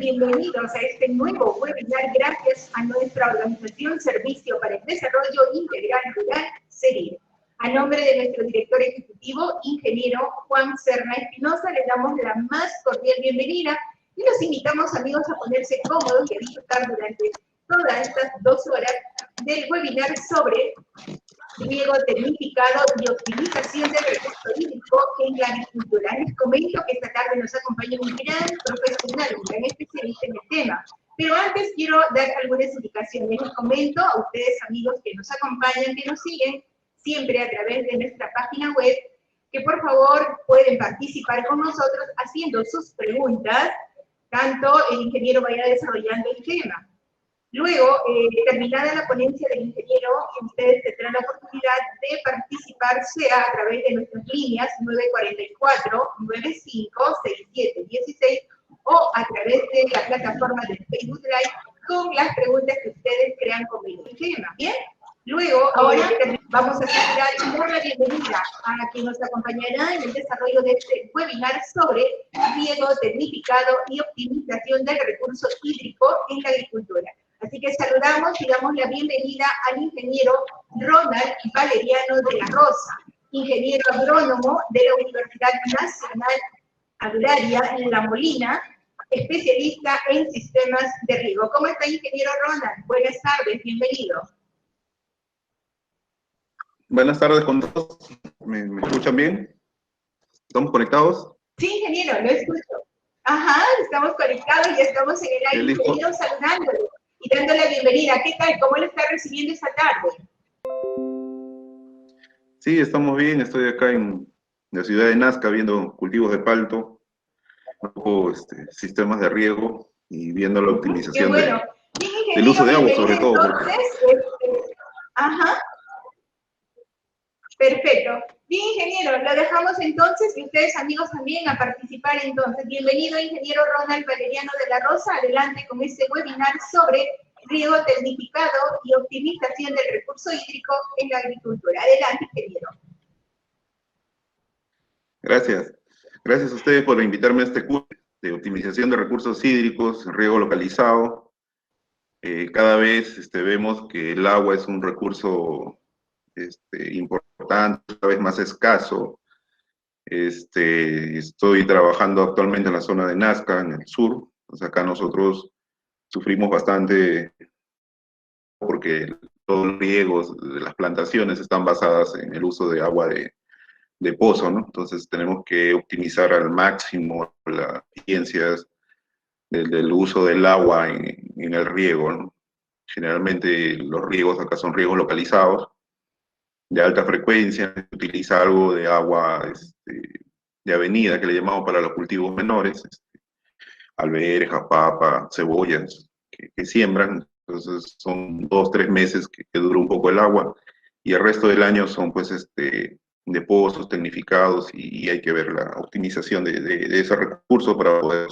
bienvenidos a este nuevo webinar gracias a nuestra organización Servicio para el Desarrollo Integral Rural, SERIR. A nombre de nuestro director ejecutivo, ingeniero Juan Serna Espinosa, le damos la más cordial bienvenida y los invitamos, amigos, a ponerse cómodos y a disfrutar durante todas estas 2 horas del webinar sobre riego tecnificado y optimización del recurso hídrico en la agricultura. Les comento que esta tarde nos acompaña un gran profesional, un gran especialista en el tema. Pero antes quiero dar algunas indicaciones. Les comento a ustedes, amigos, que nos acompañan, que nos siguen siempre a través de nuestra página web, que por favor pueden participar con nosotros haciendo sus preguntas, tanto el ingeniero vaya desarrollando el tema. Luego, terminada la ponencia del ingeniero, ustedes tendrán la oportunidad de participar, sea a través de nuestras líneas 944-95-6716 o a través de la plataforma de Facebook Live con las preguntas que ustedes crean conmigo el tema. ¿Bien? Luego, ahora vamos a asegurar y dar la bienvenida a quien nos acompañará en el desarrollo de este webinar sobre riego tecnificado y optimización del recurso hídrico en la agricultura. Así que saludamos y damos la bienvenida al ingeniero Ronald Valeriano de la Rosa, ingeniero agrónomo de la Universidad Nacional Agraria en La Molina, especialista en sistemas de riego. ¿Cómo está, ingeniero Ronald? Buenas tardes, bienvenido. Buenas tardes con todos. ¿Me escuchan bien? ¿Estamos conectados? Sí, ingeniero, lo escucho. Ajá, estamos conectados y estamos en el aire, ingeniero, saludándolo y dándole la bienvenida. ¿Qué tal? ¿Cómo lo está recibiendo esta tarde? Sí, estamos bien. Estoy acá en la ciudad de Nazca viendo cultivos de palto, un poco sistemas de riego y viendo la optimización del uso de agua, sobre todo. Entonces, ajá. Perfecto. Bien, ingeniero, lo dejamos entonces y ustedes, amigos, también a participar entonces. Bienvenido, ingeniero Ronald Valeriano de la Rosa. Adelante con este webinar sobre riego tecnificado y optimización del recurso hídrico en la agricultura. Adelante, ingeniero. Gracias. Gracias a ustedes por invitarme a este curso de optimización de recursos hídricos, riego localizado. Cada vez vemos que el agua es un recurso importante, cada vez más escaso. Estoy trabajando actualmente en la zona de Nazca, en el sur. Pues acá nosotros sufrimos bastante porque todos los riegos de las plantaciones están basadas en el uso de agua de pozo, ¿no? Entonces tenemos que optimizar al máximo las eficiencias del uso del agua en el riego, ¿no? Generalmente los riegos acá son riegos localizados, de alta frecuencia, se utiliza algo de agua de avenida, que le llamamos para los cultivos menores, alberjas, papa, cebollas, que siembran. Entonces son 2 o 3 meses que dura un poco el agua, y el resto del año son pues de pozos tecnificados, y hay que ver la optimización de ese recurso para poder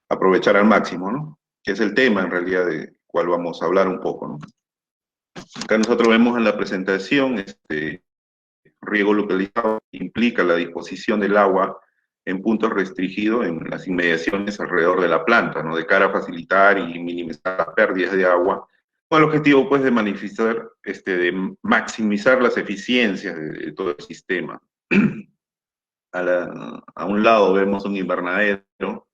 aprovechar al máximo, ¿no? Que es el tema en realidad de cual vamos a hablar un poco, ¿no? Acá nosotros vemos en la presentación, riego localizado implica la disposición del agua en puntos restringidos en las inmediaciones alrededor de la planta, ¿no? De cara a facilitar y minimizar las pérdidas de agua, con el objetivo, pues, de manifestar, de maximizar las eficiencias de todo el sistema. A un lado vemos un invernadero,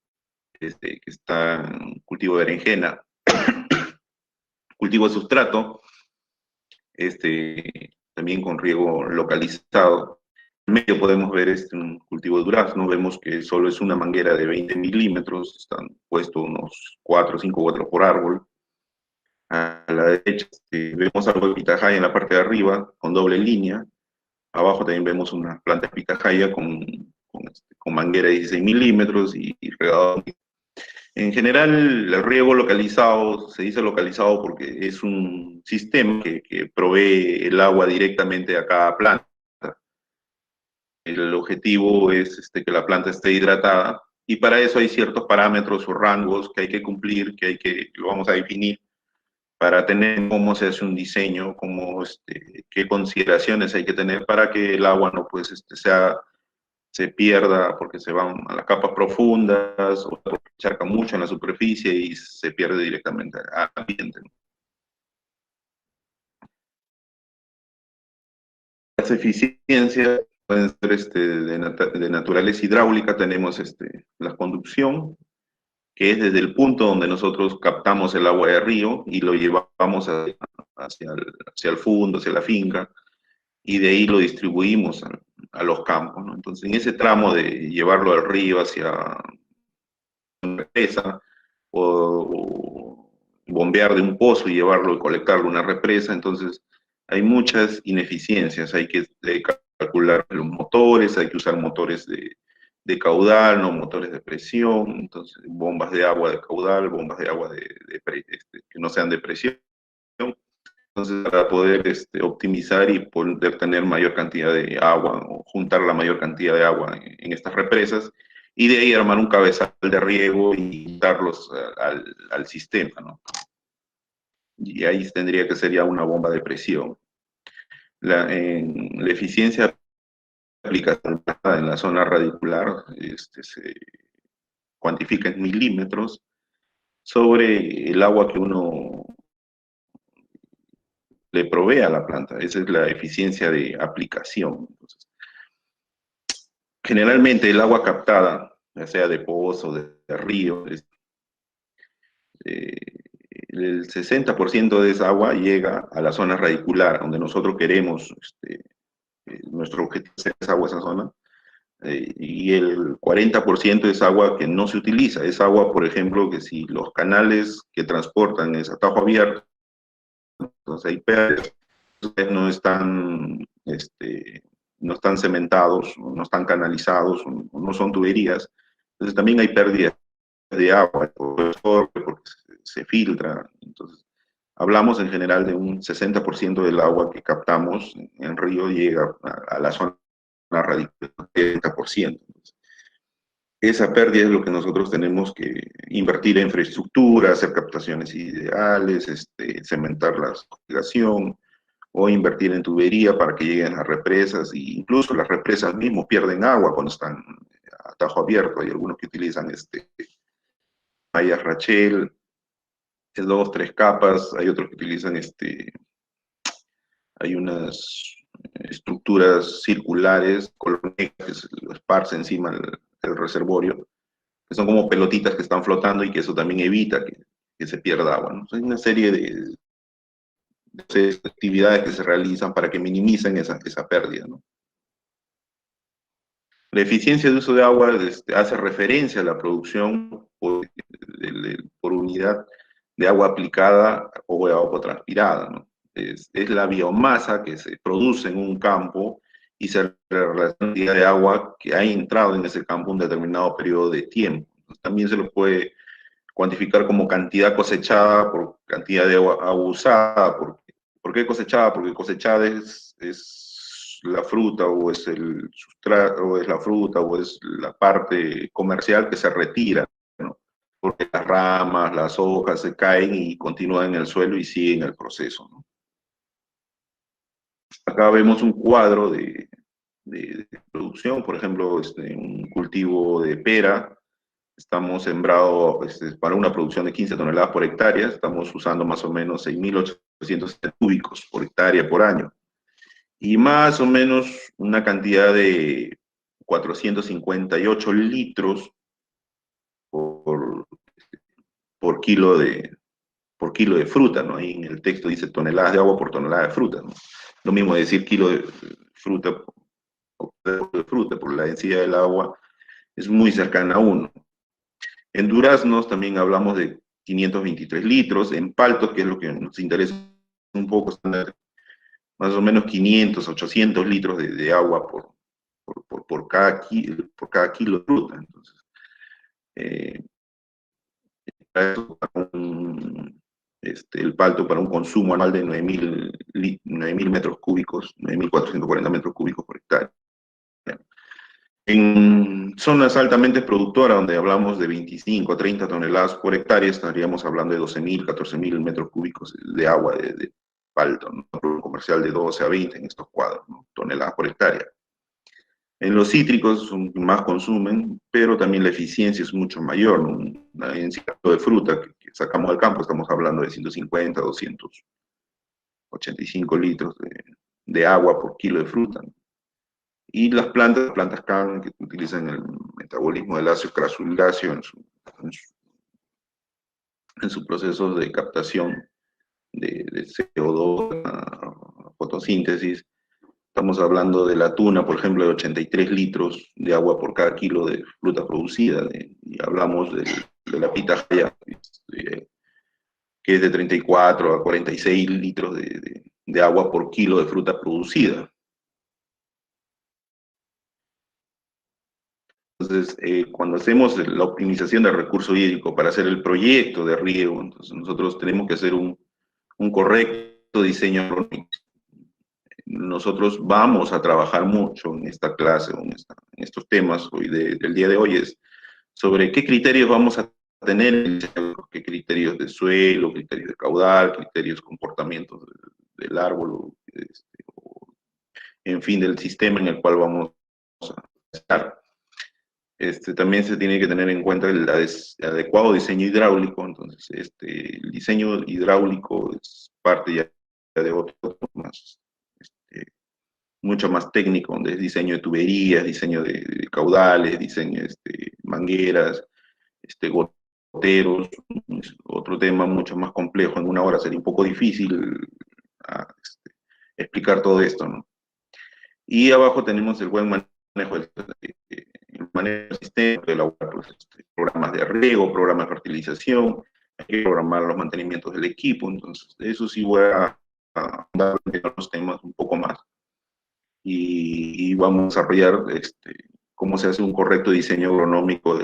que está en cultivo de berenjena, cultivo de sustrato, también con riego localizado. En medio podemos ver un cultivo de durazno. Vemos que solo es una manguera de 20 milímetros, están puestos unos 4 o 5 cuadros por árbol. A la derecha vemos algo de pitahaya en la parte de arriba, con doble línea. Abajo también vemos una planta de pitahaya con manguera de 16 milímetros y regado. En general, el riego localizado, se dice localizado porque es un sistema que provee el agua directamente a cada planta. El objetivo es que la planta esté hidratada, y para eso hay ciertos parámetros o rangos que hay que cumplir, lo vamos a definir, para tener cómo se hace un diseño, qué consideraciones hay que tener para que el agua no sea se pierda porque se van a las capas profundas o porque charca mucho en la superficie y se pierde directamente al ambiente. Las eficiencias pueden ser de naturaleza hidráulica. Tenemos la conducción, que es desde el punto donde nosotros captamos el agua de río y lo llevamos hacia el fondo, hacia la finca, y de ahí lo distribuimos a los campos, ¿no? Entonces, en ese tramo de llevarlo al río hacia una represa o bombear de un pozo y llevarlo y colectarlo a una represa, entonces hay muchas ineficiencias. Hay que calcular los motores, hay que usar motores de caudal, no motores de presión, entonces bombas de agua de caudal, bombas de agua que no sean de presión. Entonces, para poder optimizar y poder tener mayor cantidad de agua o juntar la mayor cantidad de agua en estas represas, y de ahí armar un cabezal de riego y darlos al sistema, ¿no? Y ahí tendría que ser ya una bomba de presión. La eficiencia de aplicación en la zona radicular se cuantifica en milímetros sobre el agua que uno le provee a la planta. Esa es la eficiencia de aplicación. Entonces, generalmente el agua captada, ya sea de pozo, de río, el 60% de esa agua llega a la zona radicular, donde nosotros queremos, nuestro objetivo es esa agua, esa zona, y el 40% es agua que no se utiliza. Es agua, por ejemplo, que si los canales que transportan es a tajo abierto, entonces hay pérdidas, no están, no están cementados, no están canalizados, no son tuberías. Entonces también hay pérdidas de agua, porque se filtra. Entonces, hablamos en general de un 60% del agua que captamos en río llega a la zona radical, 70%. Esa pérdida es lo que nosotros tenemos que invertir en infraestructura, hacer captaciones ideales, cementar la irrigación, o invertir en tubería para que lleguen a represas, e incluso las represas mismas pierden agua cuando están a tajo abierto. Hay algunos que utilizan mallas Rachel, de 2, 3 capas, hay otros que utilizan hay unas estructuras circulares, colonias, que lo esparce encima del reservorio, que son como pelotitas que están flotando y que eso también evita que se pierda agua, ¿no? Hay una serie de actividades que se realizan para que minimicen esa pérdida, ¿no? La eficiencia de uso de agua hace referencia a la producción por unidad de agua aplicada o de agua transpirada, ¿no? Es la biomasa que se produce en un campo y se relaciona la cantidad de agua que ha entrado en ese campo un determinado periodo de tiempo. También se lo puede cuantificar como cantidad cosechada por cantidad de agua usada. ¿Por qué cosechada? Porque cosechada es la fruta o es el sustrato, o es la fruta o es la parte comercial que se retira, ¿no? Porque las ramas, las hojas se caen y continúan en el suelo y siguen el proceso, ¿no? Acá vemos un cuadro de producción, por ejemplo, un cultivo de pera. Estamos sembrados para una producción de 15 toneladas por hectárea, estamos usando más o menos 6.800 cúbicos por hectárea por año. Y más o menos una cantidad de 458 litros por, por kilo de fruta, ¿no? Ahí en el texto dice toneladas de agua por tonelada de fruta, ¿no? Lo mismo decir kilo de fruta por la densidad del agua es muy cercana a 1. En duraznos también hablamos de 523 litros, en paltos, que es lo que nos interesa un poco, más o menos 500, 800 litros de agua por cada kilo de fruta. Entonces, el palto para un consumo anual de 9.000 metros cúbicos, 9.440 metros cúbicos por hectárea. En zonas altamente productoras, donde hablamos de 25 a 30 toneladas por hectárea, estaríamos hablando de 12.000, 14.000 metros cúbicos de agua de palto, ¿no? Un comercial de 12 a 20 en estos cuadros, ¿no? Toneladas por hectárea. En los cítricos más consumen, pero también la eficiencia es mucho mayor, ¿no? En ciclo de fruta que sacamos al campo estamos hablando de 150, 285 litros de agua por kilo de fruta, ¿no? Y las plantas CAN, que utilizan el metabolismo del ácido crasuláceo en su proceso de captación de CO2, fotosíntesis. Estamos hablando de la tuna, por ejemplo, de 83 litros de agua por cada kilo de fruta producida. Y hablamos de la pitahaya, que es de 34 a 46 litros de agua por kilo de fruta producida. Entonces, cuando hacemos la optimización del recurso hídrico para hacer el proyecto de riego, entonces nosotros tenemos que hacer un correcto diseño agronómico. Nosotros vamos a trabajar mucho en esta clase, en estos temas del día de hoy, es sobre qué criterios vamos a tener, qué criterios de suelo, criterios de caudal, criterios de comportamientos del árbol, en fin, del sistema en el cual vamos a estar. También se tiene que tener en cuenta el adecuado diseño hidráulico. Entonces, el diseño hidráulico es parte ya de otro más, mucho más técnico, donde es diseño de tuberías, diseño de caudales, diseño de mangueras, goteros, otro tema mucho más complejo. En una hora sería un poco difícil explicar todo esto, ¿no? Y abajo tenemos el buen manejo del sistema, de elaborar programas de riego, programas de fertilización, hay que programar los mantenimientos del equipo. Entonces, eso sí voy a dar los temas un poco más. Y vamos a desarrollar cómo se hace un correcto diseño agronómico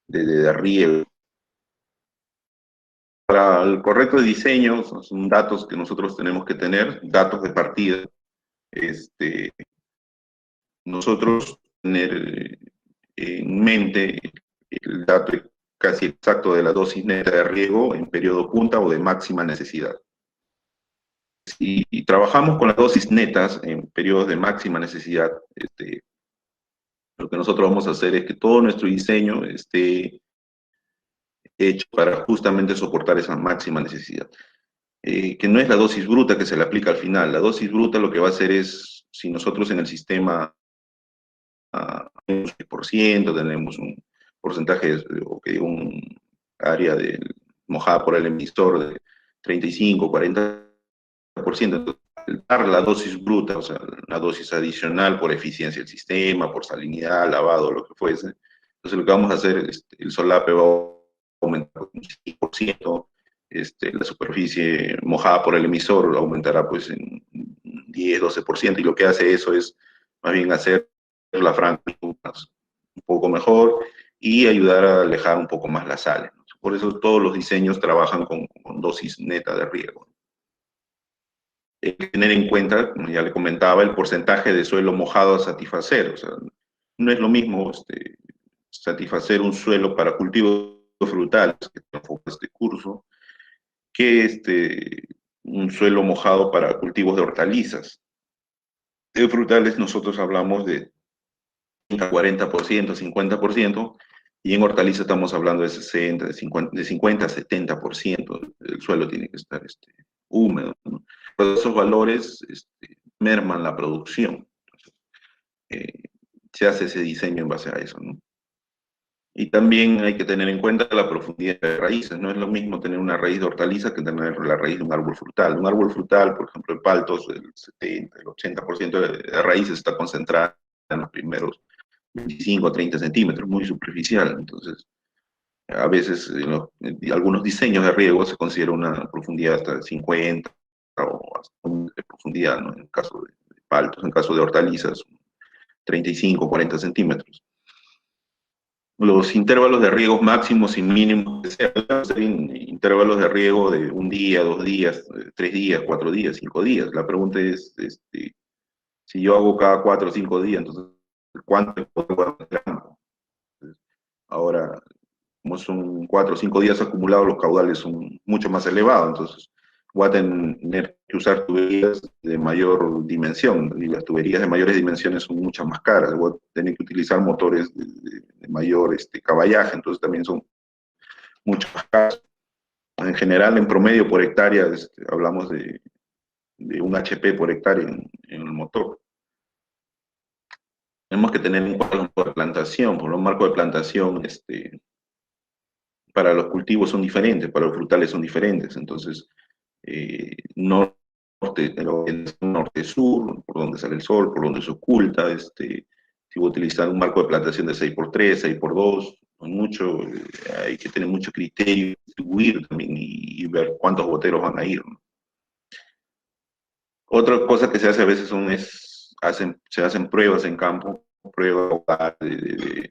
de riego. Para el correcto diseño, son datos que nosotros tenemos que tener, datos de partida. Nosotros tener en mente el dato casi exacto de la dosis neta de riego en periodo punta o de máxima necesidad. Si trabajamos con las dosis netas en periodos de máxima necesidad, lo que nosotros vamos a hacer es que todo nuestro diseño esté hecho para justamente soportar esa máxima necesidad. Que no es la dosis bruta que se le aplica al final. La dosis bruta lo que va a hacer es, si nosotros en el sistema tenemos un 10%, tenemos un porcentaje, o que un área mojada por el emisor de 35, 40%, dar la dosis bruta, o sea, la dosis adicional por eficiencia del sistema, por salinidad, lavado, lo que fuese. Entonces lo que vamos a hacer es el solape va a aumentar un 5%, la superficie mojada por el emisor aumentará pues en 10, 12%, y lo que hace eso es más bien hacer la franja un poco mejor y ayudar a alejar un poco más las sales, ¿no? Por eso todos los diseños trabajan con dosis neta de riego. Tener en cuenta, como ya le comentaba, el porcentaje de suelo mojado a satisfacer. O sea, no es lo mismo satisfacer un suelo para cultivos frutales, que enfoca este curso, que un suelo mojado para cultivos de hortalizas. De frutales nosotros hablamos de 40%, 50%, y en hortalizas estamos hablando de 60, de 50 a 70%. El suelo tiene que estar húmedo, ¿no? Pero esos valores merman la producción. Se hace ese diseño en base a eso, ¿no? Y también hay que tener en cuenta la profundidad de raíces. No es lo mismo tener una raíz de hortaliza que tener la raíz de un árbol frutal. Un árbol frutal, por ejemplo, el paltos, el 70, el 80% de raíces está concentrada en los primeros 25 o 30 centímetros, muy superficial. Entonces, a veces en algunos diseños de riego se considera una profundidad hasta de 50 o hasta de profundidad, ¿no? En el caso de paltos, en el caso de hortalizas, 35 o 40 centímetros. Los intervalos de riego máximos y mínimos serían intervalos de riego de un día, 2 días, 3 días, 4 días, 5 días. La pregunta es, si yo hago cada 4 o 5 días, entonces, ¿cuánto puedo hacer? Ahora, como son 4 o 5 días acumulados, los caudales son mucho más elevados. Entonces, voy a tener que usar tuberías de mayor dimensión, y las tuberías de mayores dimensiones son mucho más caras, voy a tener que utilizar motores de mayor caballaje, entonces también son mucho más caros. En general, en promedio por hectárea, hablamos de 1 HP por hectárea en el motor. Tenemos que tener un marco de plantación, por un marco de plantación, para los cultivos son diferentes, para los frutales son diferentes, entonces, norte-sur, por donde sale el sol, por donde se oculta, si voy a utilizar un marco de plantación de 6x3, 6x2, mucho, hay que tener mucho criterio, distribuir también y ver cuántos boteros van a ir, ¿no? Otra cosa que se hace a veces se hacen pruebas en campo, pruebas de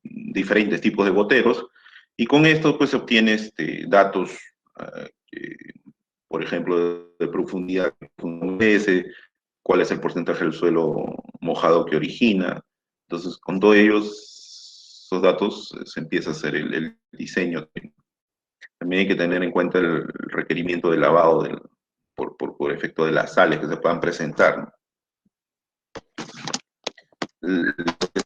diferentes tipos de boteros, y con esto pues se obtiene datos, por ejemplo, de profundidad, cuál es el porcentaje del suelo mojado que origina. Entonces, con todos esos datos se empieza a hacer el diseño. También hay que tener en cuenta el requerimiento de lavado por efecto de las sales que se puedan presentar, ¿no? Lo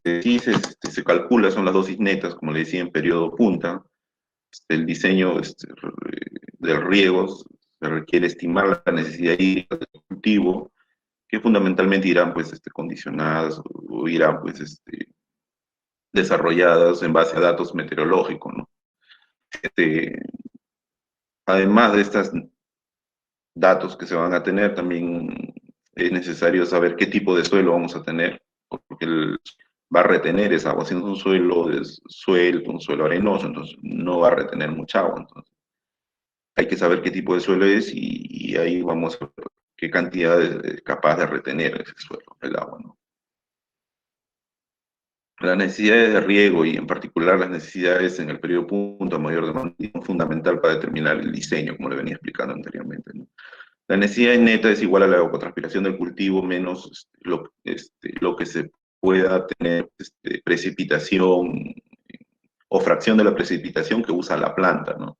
que sí se calcula son las dosis netas, como le decía, en periodo punta. El diseño del riego se requiere estimar la necesidad hídrica del cultivo, que fundamentalmente irán pues condicionadas o irán pues desarrolladas en base a datos meteorológicos, ¿no? Además de estos datos que se van a tener, también es necesario saber qué tipo de suelo vamos a tener, porque va a retener esa agua. Si es un suelo suelto, un suelo arenoso, entonces no va a retener mucha agua. Entonces hay que saber qué tipo de suelo es y ahí vamos a ver qué cantidad es capaz de retener ese suelo, el agua, ¿no? Las necesidades de riego y en particular las necesidades en el periodo punto a mayor demanda son fundamental para determinar el diseño, como le venía explicando anteriormente, ¿no? La necesidad neta es igual a la evapotranspiración del cultivo menos lo que se pueda tener precipitación o fracción de la precipitación que usa la planta, ¿no?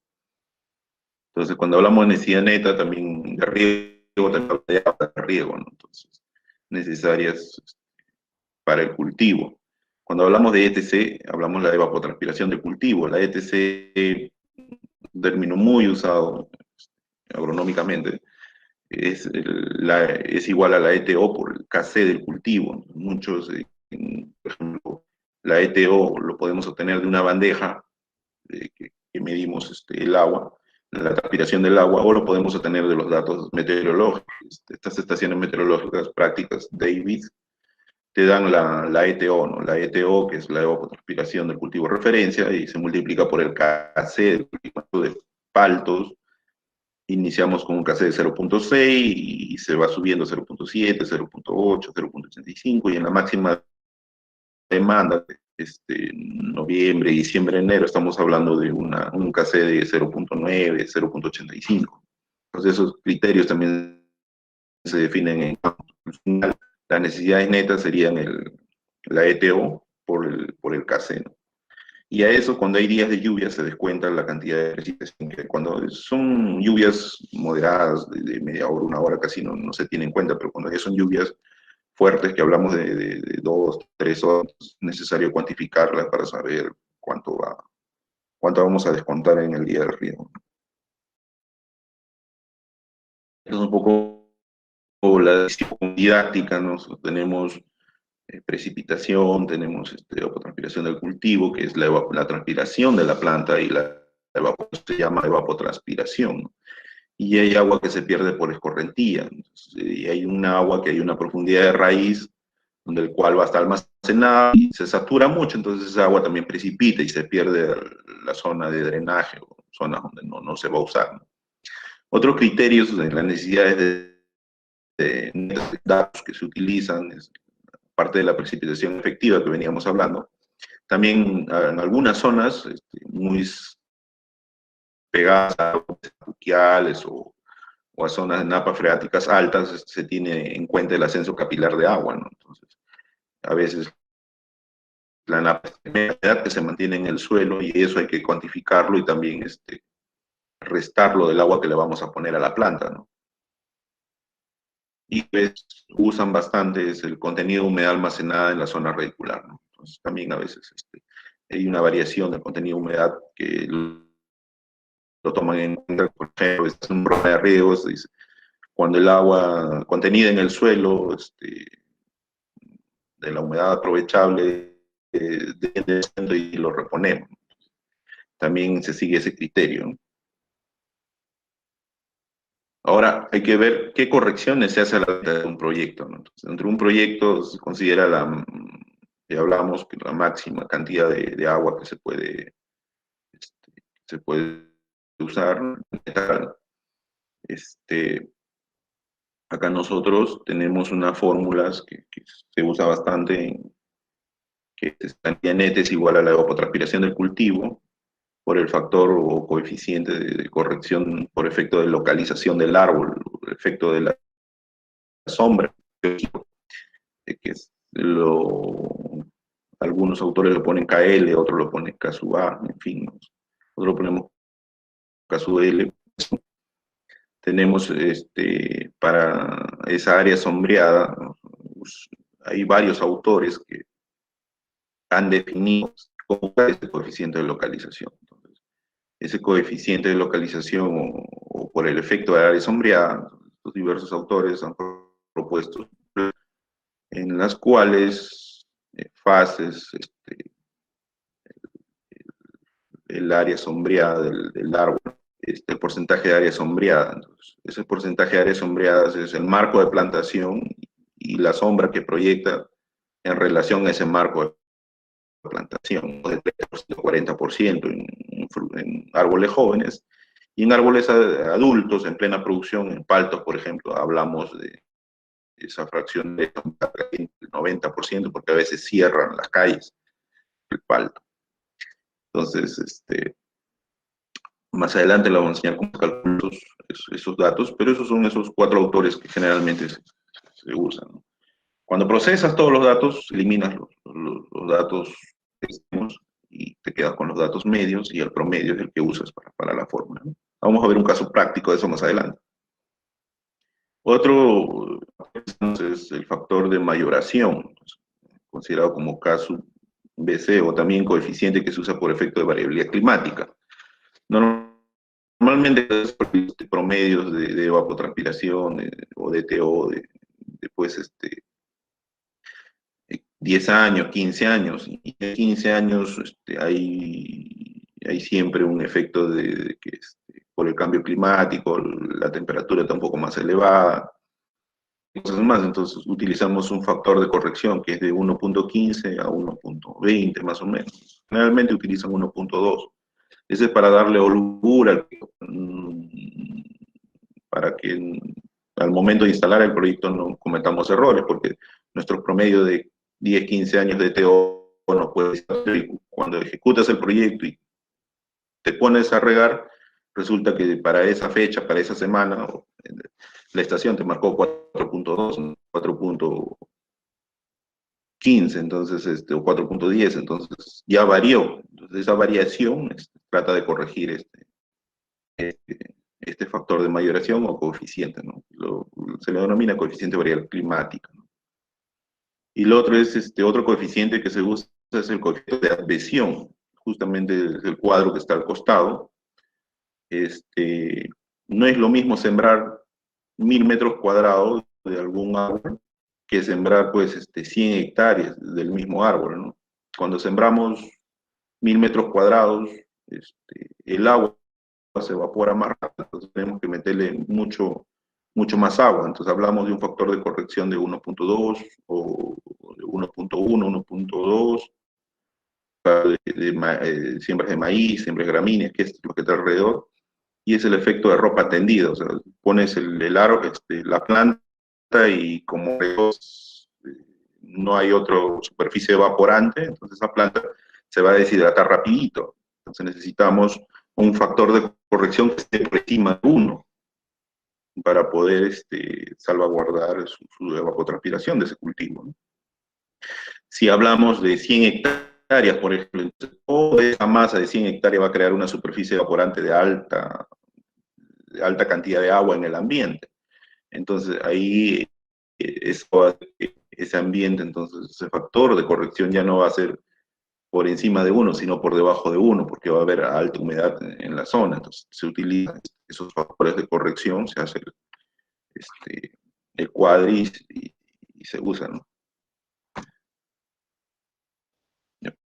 Entonces, cuando hablamos de necesidad neta, también de riego, también de agua de riego, ¿no? Entonces, necesarias para el cultivo. Cuando hablamos de ETC, hablamos de la evapotranspiración del cultivo. La ETC, un término muy usado agronómicamente, es igual a la ETO por el KC del cultivo. Muchos, por ejemplo, la ETO lo podemos obtener de una bandeja que medimos el agua, la transpiración del agua, o lo podemos obtener de los datos meteorológicos. Estas estaciones meteorológicas prácticas, David, te dan la ETO, ¿no? La ETO, que es la evapotranspiración del cultivo de referencia, y se multiplica por el KC del cultivo de paltos. Iniciamos con un KC de 0.6 y se va subiendo 0.7, 0.8, 0.85, y en la máxima demanda, noviembre, diciembre, enero, estamos hablando de un KC de 0.9, 0.85. Entonces esos criterios también se definen al final. Las necesidades netas serían la ETO por el KC, ¿no? Y a eso, cuando hay días de lluvia, se descuenta la cantidad de precipitación. Cuando son lluvias moderadas, de media hora, 1 hora, casi no se tiene en cuenta, pero cuando ya son lluvias fuertes, que hablamos de 2, 3 horas, es necesario cuantificarlas para saber cuánto vamos a descontar en el día del riego. Es un poco la didáctica, ¿no? Tenemos precipitación, tenemos evapotranspiración del cultivo, que es la transpiración de la planta, y la se llama evapotranspiración, ¿no? Y hay agua que se pierde por escorrentía. Entonces, y hay una agua que hay una profundidad de raíz, donde el cual va a estar almacenada y se satura mucho, entonces esa agua también precipita y se pierde la zona de drenaje, o zonas donde no se va a usar, ¿no? Otros criterios de las necesidades de datos que se utilizan es parte de la precipitación efectiva que veníamos hablando. También en algunas zonas muy pegadas a buqueales o a zonas de napas freáticas altas, se tiene en cuenta el ascenso capilar de agua, ¿no? Entonces, a veces la napa que se mantiene en el suelo, y eso hay que cuantificarlo y también restarlo del agua que le vamos a poner a la planta, ¿no? Y pues, usan bastante el contenido de humedad almacenada en la zona radicular, ¿no? Entonces también a veces hay una variación del contenido de humedad que lo toman en cuenta, por ejemplo, es un programa de riegos, dice, cuando el agua contenida en el suelo, de la humedad aprovechable, desciende y lo reponemos. También se sigue ese criterio, ¿no? Ahora, hay que ver qué correcciones se hace a la venta de un proyecto, ¿no? Entonces, dentro de un proyecto se considera ya hablamos, que la máxima cantidad de agua que se puede usar. Acá nosotros tenemos unas fórmulas que se usa bastante, que es cantidad neta es igual a la evapotranspiración del cultivo, por el factor o coeficiente de corrección por efecto de localización del árbol, por efecto de la sombra, que es algunos autores lo ponen KL, otros lo ponen K sub A, en fin, nosotros lo ponemos K sub L. Tenemos para esa área sombreada, hay varios autores que han definido cómo es el coeficiente de localización. Entonces, ese coeficiente de localización o por el efecto de área sombreada, los diversos autores han propuesto en las cuales fases el área sombreada del árbol, el porcentaje de área sombreada. Entonces, ese porcentaje de área sombreada es el marco de plantación y la sombra que proyecta en relación a ese marco de plantación, del 30%, 40% en árboles jóvenes, y en árboles adultos, en plena producción, en paltos, por ejemplo, hablamos de esa fracción de 90%, porque a veces cierran las calles, el palto. Entonces, más adelante le vamos a enseñar cómo calcular esos datos, pero esos son esos 4 autores que generalmente se usan, ¿no? Cuando procesas todos los datos, eliminas los datos que tenemos y te quedas con los datos medios, y el promedio es el que usas para la fórmula, ¿no? Vamos a ver un caso práctico de eso más adelante. Otro es el factor de mayoración, considerado como K sub BC, o también coeficiente que se usa por efecto de variabilidad climática. Normalmente es promedios de evapotranspiración o DTO después 10 años, 15 años, y en 15 años hay siempre un efecto de que por el cambio climático, la temperatura está un poco más elevada, cosas más. Entonces utilizamos un factor de corrección que es de 1.15 a 1.20 más o menos. Generalmente utilizan 1.2. Ese es para darle holgura, para que al momento de instalar el proyecto no cometamos errores, porque nuestro promedio de 10, 15 años de TO no puede ser. Cuando ejecutas el proyecto y te pones a regar, resulta que para esa fecha, para esa semana, la estación te marcó 4.2, 4.15, entonces, o 4.10, entonces ya varió. Entonces esa variación trata de corregir este factor de mayoración o coeficiente, ¿no? Se le denomina coeficiente de variabilidad climática, ¿no? Y lo otro es otro coeficiente que se usa, es el coeficiente de advesión, justamente el cuadro que está al costado. No es lo mismo sembrar 1000 metros cuadrados de algún árbol que sembrar pues 100 hectáreas del mismo árbol, ¿no? Cuando sembramos 1000 metros cuadrados, el agua se evapora más rápido, entonces tenemos que meterle mucho más agua. Entonces hablamos de un factor de corrección de 1.2 o de 1.1, 1.2, siembras de maíz, siembras de gramíneas, que es lo que está alrededor, y es el efecto de ropa tendida. O sea, pones el aro, la planta, y como no hay otra superficie evaporante, entonces esa planta se va a deshidratar rapidito. Entonces necesitamos un factor de corrección que esté por encima de 1 para poder salvaguardar su evapotranspiración de ese cultivo, ¿no? Si hablamos de 100 hectáreas, por ejemplo, toda esa masa de 100 hectáreas va a crear una superficie evaporante de alta alta cantidad de agua en el ambiente. Entonces ahí eso, ese ambiente, entonces ese factor de corrección ya no va a ser por encima de 1, sino por debajo de 1, porque va a haber alta humedad en la zona. Entonces se utilizan esos factores de corrección, se hace el cuadris y se usa, ¿no?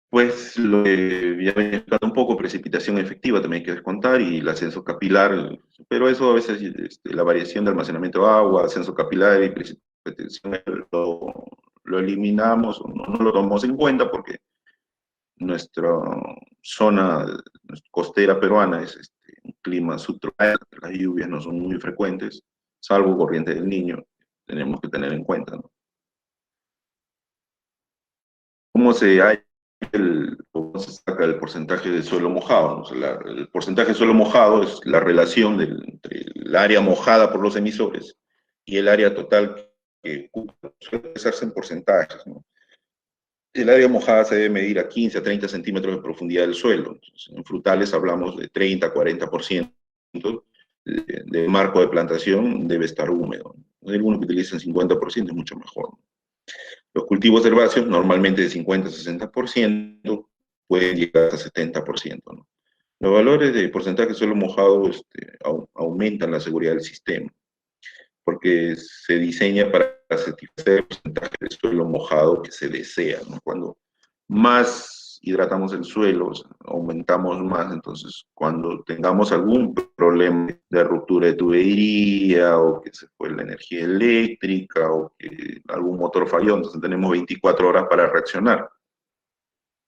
Pues lo que ya venía explicando un poco, precipitación efectiva también hay que descontar y el ascenso capilar, pero eso a veces la variación de almacenamiento de agua, ascenso capilar y precipitación lo eliminamos, no lo tomamos en cuenta porque nuestra zona costera peruana es un clima subtropical, las lluvias no son muy frecuentes, salvo corriente del Niño, tenemos que tener en cuenta, ¿no? ¿Cómo se saca el porcentaje de suelo mojado? ¿No? O sea, el porcentaje de suelo mojado es la relación entre el área mojada por los emisores y el área total que suele hacerse en porcentajes, ¿no? El área mojada se debe medir a 15 a 30 centímetros de profundidad del suelo. Entonces, en frutales hablamos de 30 a 40% del marco de plantación debe estar húmedo. Hay algunos que utilizan 50%, es mucho mejor. Los cultivos herbáceos, normalmente de 50 a 60%, pueden llegar hasta 70%, ¿no? Los valores de porcentaje de suelo mojado aumentan la seguridad del sistema, porque se diseña para satisfacer el porcentaje de suelo mojado que se desea, ¿no? Cuando más hidratamos el suelo, o sea, aumentamos más, entonces cuando tengamos algún problema de ruptura de tubería o que se fue la energía eléctrica o que algún motor falló, entonces tenemos 24 horas para reaccionar.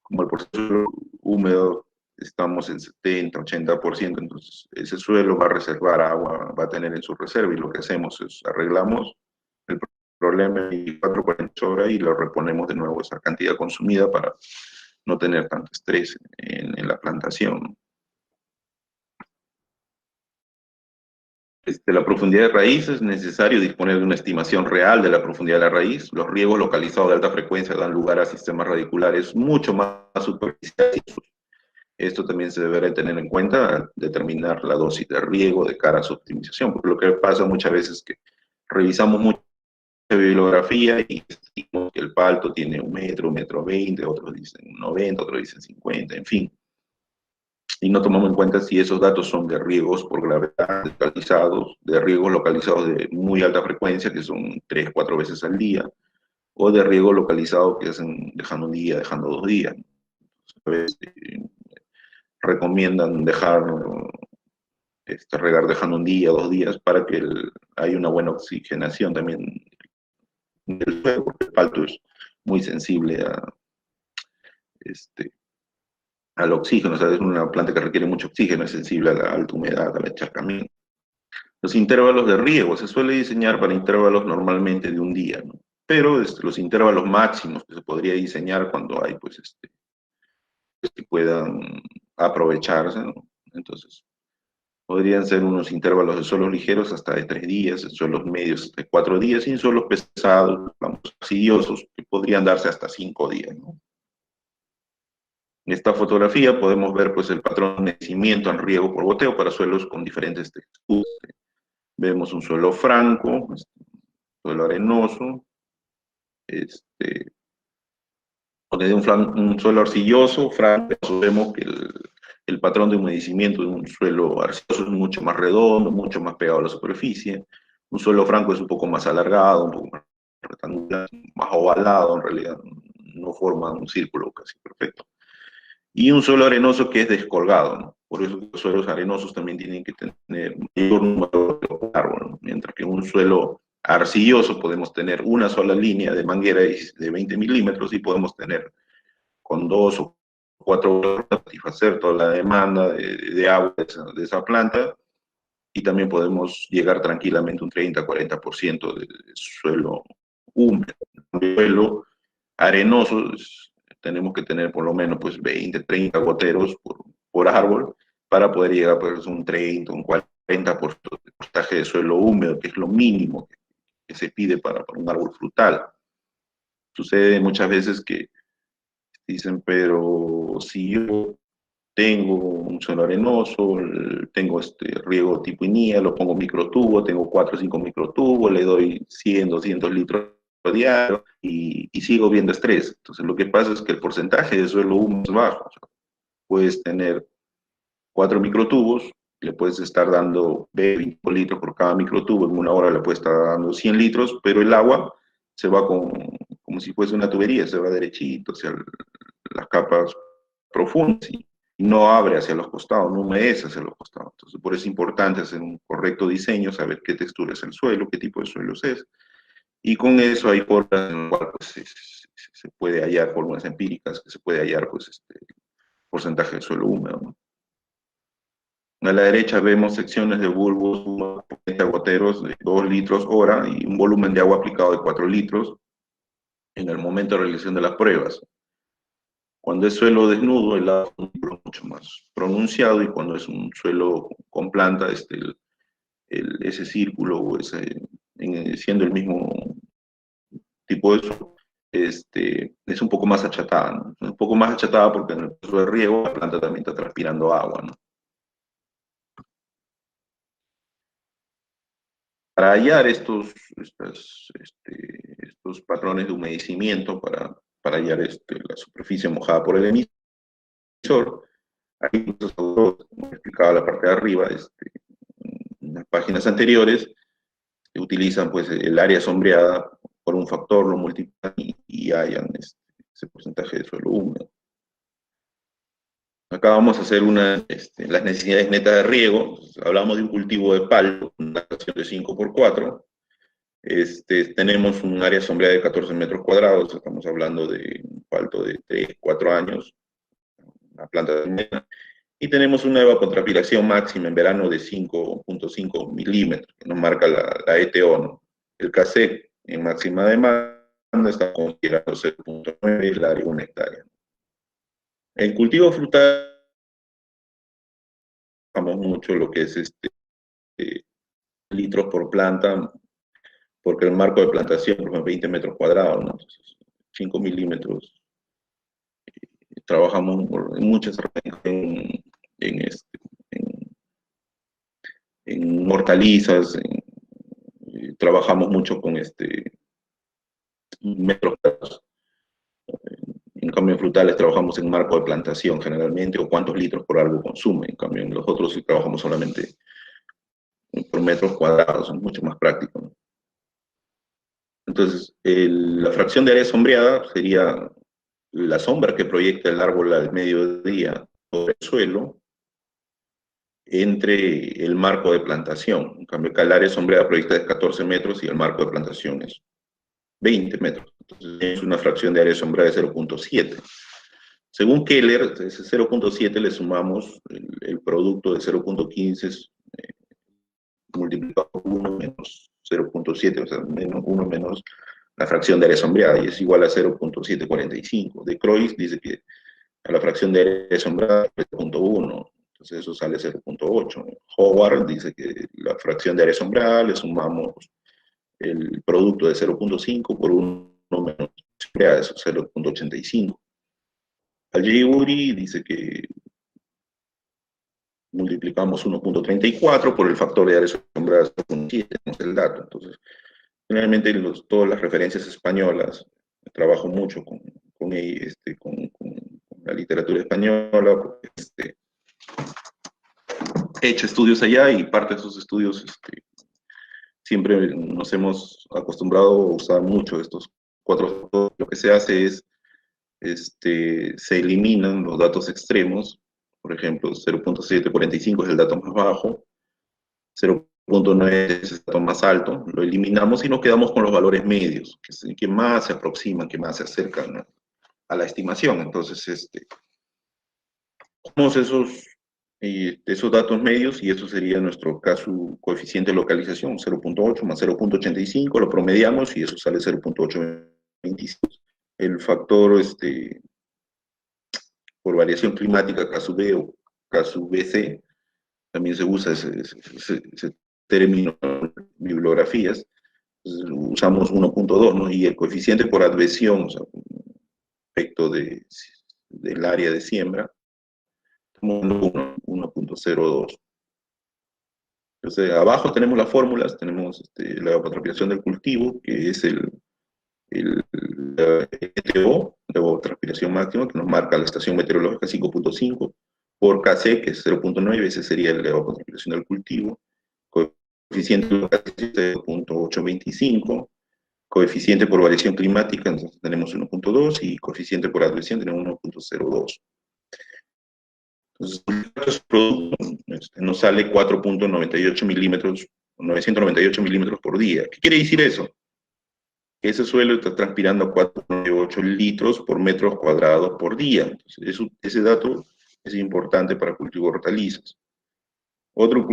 Como el proceso húmedo estamos en 70, 80%, entonces ese suelo va a reservar agua, va a tener en su reserva y lo que hacemos es arreglamos el problema en 24, 48 horas y lo reponemos de nuevo esa cantidad consumida para no tener tanto estrés en la plantación. La profundidad de raíz es necesario disponer de una estimación real de la profundidad de la raíz. Los riegos localizados de alta frecuencia dan lugar a sistemas radiculares mucho más superficiales. Esto también se deberá tener en cuenta al determinar la dosis de riego de cara a su optimización, porque lo que pasa muchas veces es que revisamos mucha bibliografía y decimos que el palto tiene 1 metro, 1,20 m, otros dicen 90, otros dicen 50, en fin. Y no tomamos en cuenta si esos datos son de riegos por gravedad localizados, de riegos localizados de muy alta frecuencia, que son 3, 4 veces al día, o de riegos localizados que hacen dejando un día, dejando 2 días. Entonces, recomiendan regar dejando un día, 2 días, para que haya una buena oxigenación también del suelo, porque el palto es muy sensible al oxígeno, o sea, es una planta que requiere mucho oxígeno, es sensible a la alta humedad, al encharcamiento. Los intervalos de riego se suele diseñar para intervalos normalmente de un día, ¿no? Pero los intervalos máximos que se podría diseñar cuando hay, pues, que puedan aprovecharse, ¿no? Entonces, podrían ser unos intervalos de suelos ligeros hasta de 3 días, suelos medios de 4 días, y suelos pesados, vamos, asidiosos, que podrían darse hasta 5 días, ¿no? En esta fotografía podemos ver pues, el patrón de crecimiento en riego por goteo para suelos con diferentes texturas. Vemos un suelo franco, suelo arenoso, un suelo arcilloso, franco. Vemos que el patrón de humedecimiento de un suelo arcilloso es mucho más redondo, mucho más pegado a la superficie. Un suelo franco es un poco más alargado, un poco más rectangular, más ovalado en realidad, no forma un círculo casi perfecto. Y un suelo arenoso que es descolgado, ¿no? Por eso los suelos arenosos también tienen que tener mayor número de árboles, ¿no? Mientras que en un suelo arcilloso podemos tener una sola línea de manguera de 20 milímetros y podemos tener con 2 o 4 satisfacer toda la demanda de agua de esa planta, y también podemos llegar tranquilamente a un 30-40% de suelo húmedo. El suelo arenoso tenemos que tener por lo menos pues 20-30 goteros por árbol para poder llegar pues, a un 30, un 40% de porcentaje de suelo húmedo, que es lo mínimo que se pide para un árbol frutal. Sucede muchas veces que dicen, pero si yo tengo un suelo arenoso, tengo riego tipo INIA, lo pongo microtubo, tengo 4 o 5 microtubos, le doy 100, 200 litros diario y sigo viendo estrés. Entonces lo que pasa es que el porcentaje de suelo húmedo es bajo. O sea, puedes tener 4 microtubos, le puedes estar dando 20 litros por cada microtubo, en una hora le puedes estar dando 100 litros, pero el agua se va como si fuese una tubería, se va derechito hacia las capas profundas y no abre hacia los costados, no humedece hacia los costados. Entonces, por eso es importante hacer un correcto diseño, saber qué textura es el suelo, qué tipo de suelos es, y con eso hay formas en las cuales se puede hallar, fórmulas empíricas, que se puede hallar pues, porcentaje de suelo húmedo, ¿no? A la derecha vemos secciones de bulbos aguateros de 2 litros hora y un volumen de agua aplicado de 4 litros en el momento de realización de las pruebas. Cuando es suelo desnudo, el agua es mucho más pronunciado, y cuando es un suelo con planta, ese círculo, o siendo el mismo tipo de suelo, es un poco más achatada, ¿no? Un poco más achatada porque en el proceso de riego la planta también está transpirando agua, ¿no? Para hallar estos patrones de humedecimiento, para hallar la superficie mojada por el emisor, hay muchos autores, como explicaba la parte de arriba, en las páginas anteriores, que utilizan pues el área sombreada por un factor, lo multiplican y hallan ese porcentaje de suelo húmedo. Acá vamos a hacer las necesidades netas de riego. Hablamos de un cultivo de palo, una estación de 5x4. Tenemos un área sombreada de 14 metros cuadrados, estamos hablando de un palto de 3, 4 años, una planta de mena, y tenemos una evapotranspiración máxima en verano de 5.5 milímetros, que nos marca la ETO, ¿no? El CASEC en máxima demanda está considerando 0.9, el área 1 hectárea. El cultivo frutal, trabajamos mucho lo que es litros por planta, porque el marco de plantación, por ejemplo, 20 metros cuadrados, ¿no? Entonces, 5 milímetros. Trabajamos en muchas en, en hortalizas, trabajamos mucho con metros cuadrados. En cambio, en frutales trabajamos en marco de plantación generalmente, o cuántos litros por árbol consume. En cambio, en los otros sí trabajamos solamente por metros cuadrados, es mucho más práctico, ¿no? Entonces, la fracción de área sombreada sería la sombra que proyecta el árbol al mediodía sobre el suelo entre el marco de plantación. En cambio, acá el área sombreada proyecta de 14 metros y el marco de plantación es 20 metros. Entonces, es una fracción de área sombreada de 0.7. Según Keller, ese 0.7 le sumamos el producto de 0.15 multiplicado por 1 menos 0.7, o sea, menos 1 menos la fracción de área sombreada, y es igual a 0.745. De Croix dice que a la fracción de área sombreada es 0.1, entonces eso sale 0.8. Howard dice que la fracción de área sombreada le sumamos el producto de 0.5 por 1 menos sombreada, eso es 0.85. Al-Jayuri dice que multiplicamos 1.34 por el factor de área sombreada 0.7, tenemos el dato. Entonces, generalmente todas las referencias españolas, trabajo mucho con la literatura española, porque he hecho estudios allá, y parte de esos estudios siempre nos hemos acostumbrado a usar mucho estos 4 factores. Lo que se hace es, se eliminan los datos extremos. Por ejemplo, 0.745 es el dato más bajo, 0.9 es el dato más alto, lo eliminamos y nos quedamos con los valores medios, que más se aproximan, que más se acercan, ¿no?, a la estimación. Entonces, tomamos esos datos medios, y eso sería nuestro caso coeficiente de localización, 0.8 más 0.85, lo promediamos y eso sale 0.825. El factor por variación climática, K/B o K/BC, también se usa ese término en bibliografías. Entonces, usamos 1.2, ¿no? Y el coeficiente por advesión, o sea, respecto del área de siembra, 1.02. Entonces, abajo tenemos las fórmulas, tenemos la evapotranspiración del cultivo, que es la ETO, la evapotranspiración máxima, que nos marca la estación meteorológica 5.5, por KC, que es 0.9, ese sería la evapotranspiración del cultivo, coeficiente de 0.825, coeficiente por variación climática, entonces tenemos 1.2, y coeficiente por adhesión tenemos 1.02. Entonces, los productos nos sale 4.98 milímetros, 998 milímetros por día. ¿Qué quiere decir eso? Que ese suelo está transpirando 4.98 litros por metros cuadrados por día. Entonces, ese dato es importante para cultivo de hortalizas. Otro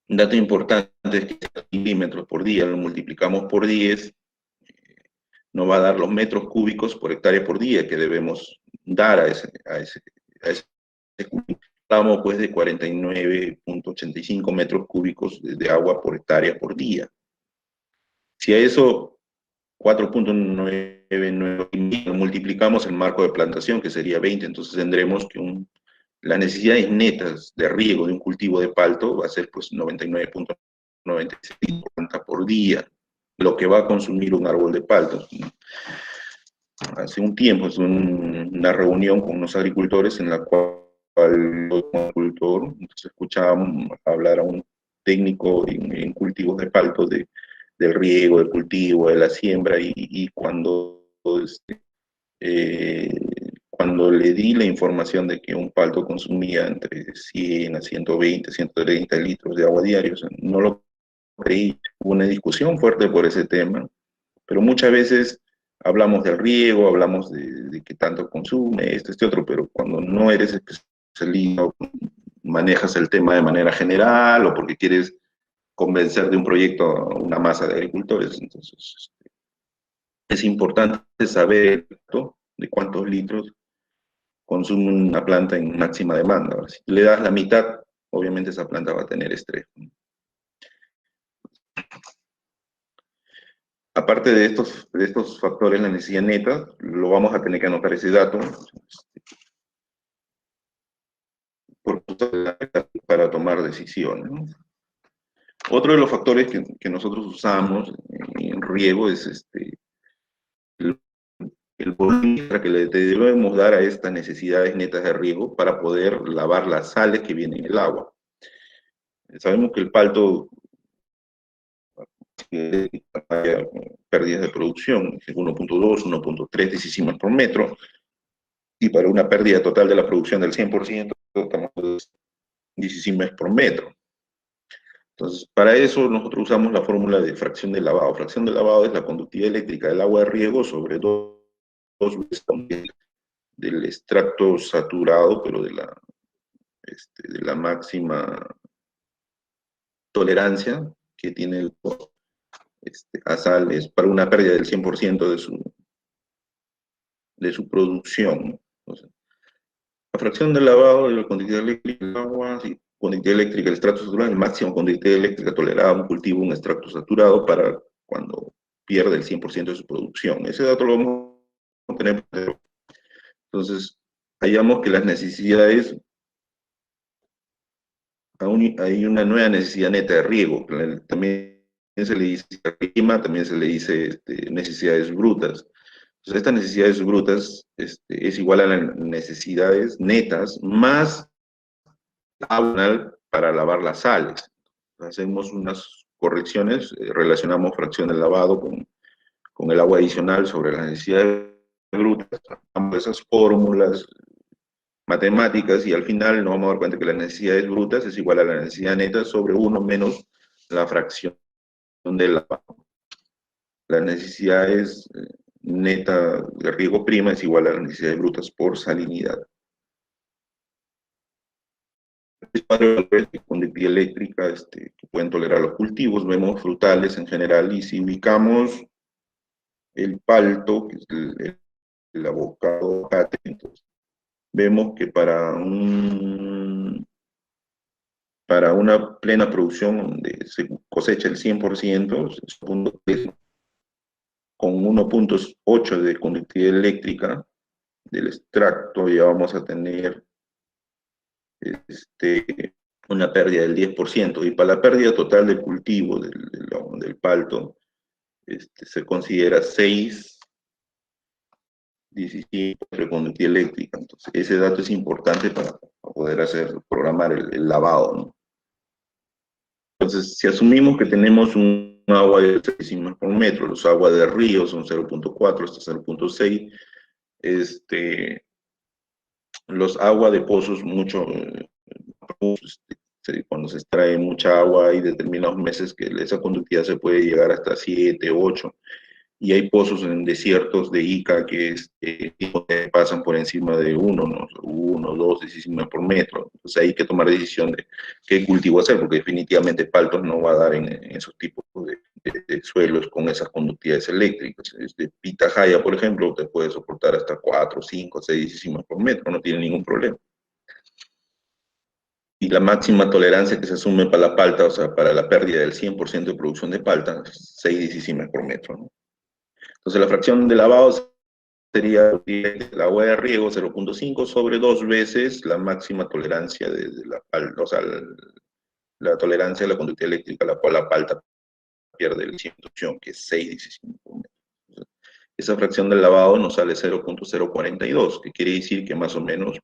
dato importante es que milímetros por día lo multiplicamos por 10, nos va a dar los metros cúbicos por hectárea por día que debemos dar a ese cultivo. Hablamos pues de 49.85 metros cúbicos de agua por hectárea por día. Si a eso 4.99 multiplicamos el marco de plantación, que sería 20, entonces tendremos que las necesidades netas de riego de un cultivo de palto va a ser pues 99.96 por día, lo que va a consumir un árbol de palto. Hace un tiempo, es una reunión con unos agricultores en la cual el agricultor, entonces escuchábamos hablar a un técnico en cultivos de palto del riego, del cultivo, de la siembra, y cuando le di la información de que un palto consumía entre 100 a 120, 130 litros de agua diarios, no lo creí. Hubo una discusión fuerte por ese tema, pero muchas veces hablamos del riego, hablamos de qué tanto consume, este otro, pero cuando no eres especialista, manejas el tema de manera general o porque quieres convencer de un proyecto a una masa de agricultores, entonces es importante saber de cuántos litros consume una planta en máxima demanda. Si le das la mitad, obviamente esa planta va a tener estrés. Aparte de estos factores, la necesidad neta, lo vamos a tener que anotar ese dato para tomar decisiones, ¿no? Otro de los factores que nosotros usamos en riego es el volumen que le debemos dar a estas necesidades netas de riego para poder lavar las sales que vienen en el agua. Sabemos que el palto pérdidas de producción, 1.2, 1.3 decisimas por metro, y para una pérdida total de la producción del 100%, estamos en decisimas por metro. Entonces, para eso nosotros usamos la fórmula de fracción de lavado. Fracción de lavado es la conductividad eléctrica del agua de riego sobre dos veces del extracto saturado, pero de la máxima tolerancia que tiene el a sal, es para una pérdida del 100% de su producción. Entonces, la fracción de lavado de la conductividad eléctrica del agua, sí, conductividad eléctrica del extracto saturado, el máximo conductividad eléctrica tolerada a un cultivo, un extracto saturado, para cuando pierde el 100% de su producción. Ese dato lo vamos a tener. Entonces, hallamos que las necesidades, hay una nueva necesidad neta de riego, también se le dice clima, también se le dice necesidades brutas. Entonces, estas necesidades brutas es igual a las necesidades netas más agua para lavar las sales. Hacemos unas correcciones, relacionamos fracción del lavado con el agua adicional sobre las necesidades brutas, esas fórmulas matemáticas, y al final nos vamos a dar cuenta que las necesidades brutas es igual a la necesidad neta sobre 1 menos la fracción del lavado. Las necesidades neta de riego prima es igual a las necesidades brutas por salinidad. De conductividad eléctrica que pueden tolerar los cultivos, vemos frutales en general, y si ubicamos el palto, que es el abocado, entonces, vemos que para una plena producción donde se cosecha el 100%, con 1.8 de conductividad eléctrica del extracto, ya vamos a tener una pérdida del 10%, y para la pérdida total de cultivo del palto, se considera 6, 17 de conductividad eléctrica. Entonces, ese dato es importante para poder programar el lavado, ¿no? Entonces, si asumimos que tenemos un agua de 6 décimas por metro, los aguas de río son 0.4 hasta 0.6, los aguas de pozos cuando se extrae mucha agua hay determinados meses que esa conductividad se puede llegar hasta 7, 8, y hay pozos en desiertos de Ica que pasan por encima de 1, ¿no? 1, 2 décimas por metro. Entonces hay que tomar decisión de qué cultivo hacer, porque definitivamente paltos no va a dar en esos tipos de suelos con esas conductividades eléctricas. Pitahaya, por ejemplo, te puede soportar hasta 4, 5, 6 décimas por metro, no tiene ningún problema. Y la máxima tolerancia que se asume para la palta, o sea, para la pérdida del 100% de producción de palta, es 6 décimas por metro, ¿no? Entonces la fracción de lavado sería el agua de riego 0.5 sobre 2 veces la máxima tolerancia de la palta, o sea, la tolerancia de la conductividad eléctrica a la cual la palta pierde el 100%, que es 6 décimas por metro. Entonces, esa fracción del lavado nos sale 0.042, que quiere decir que más o menos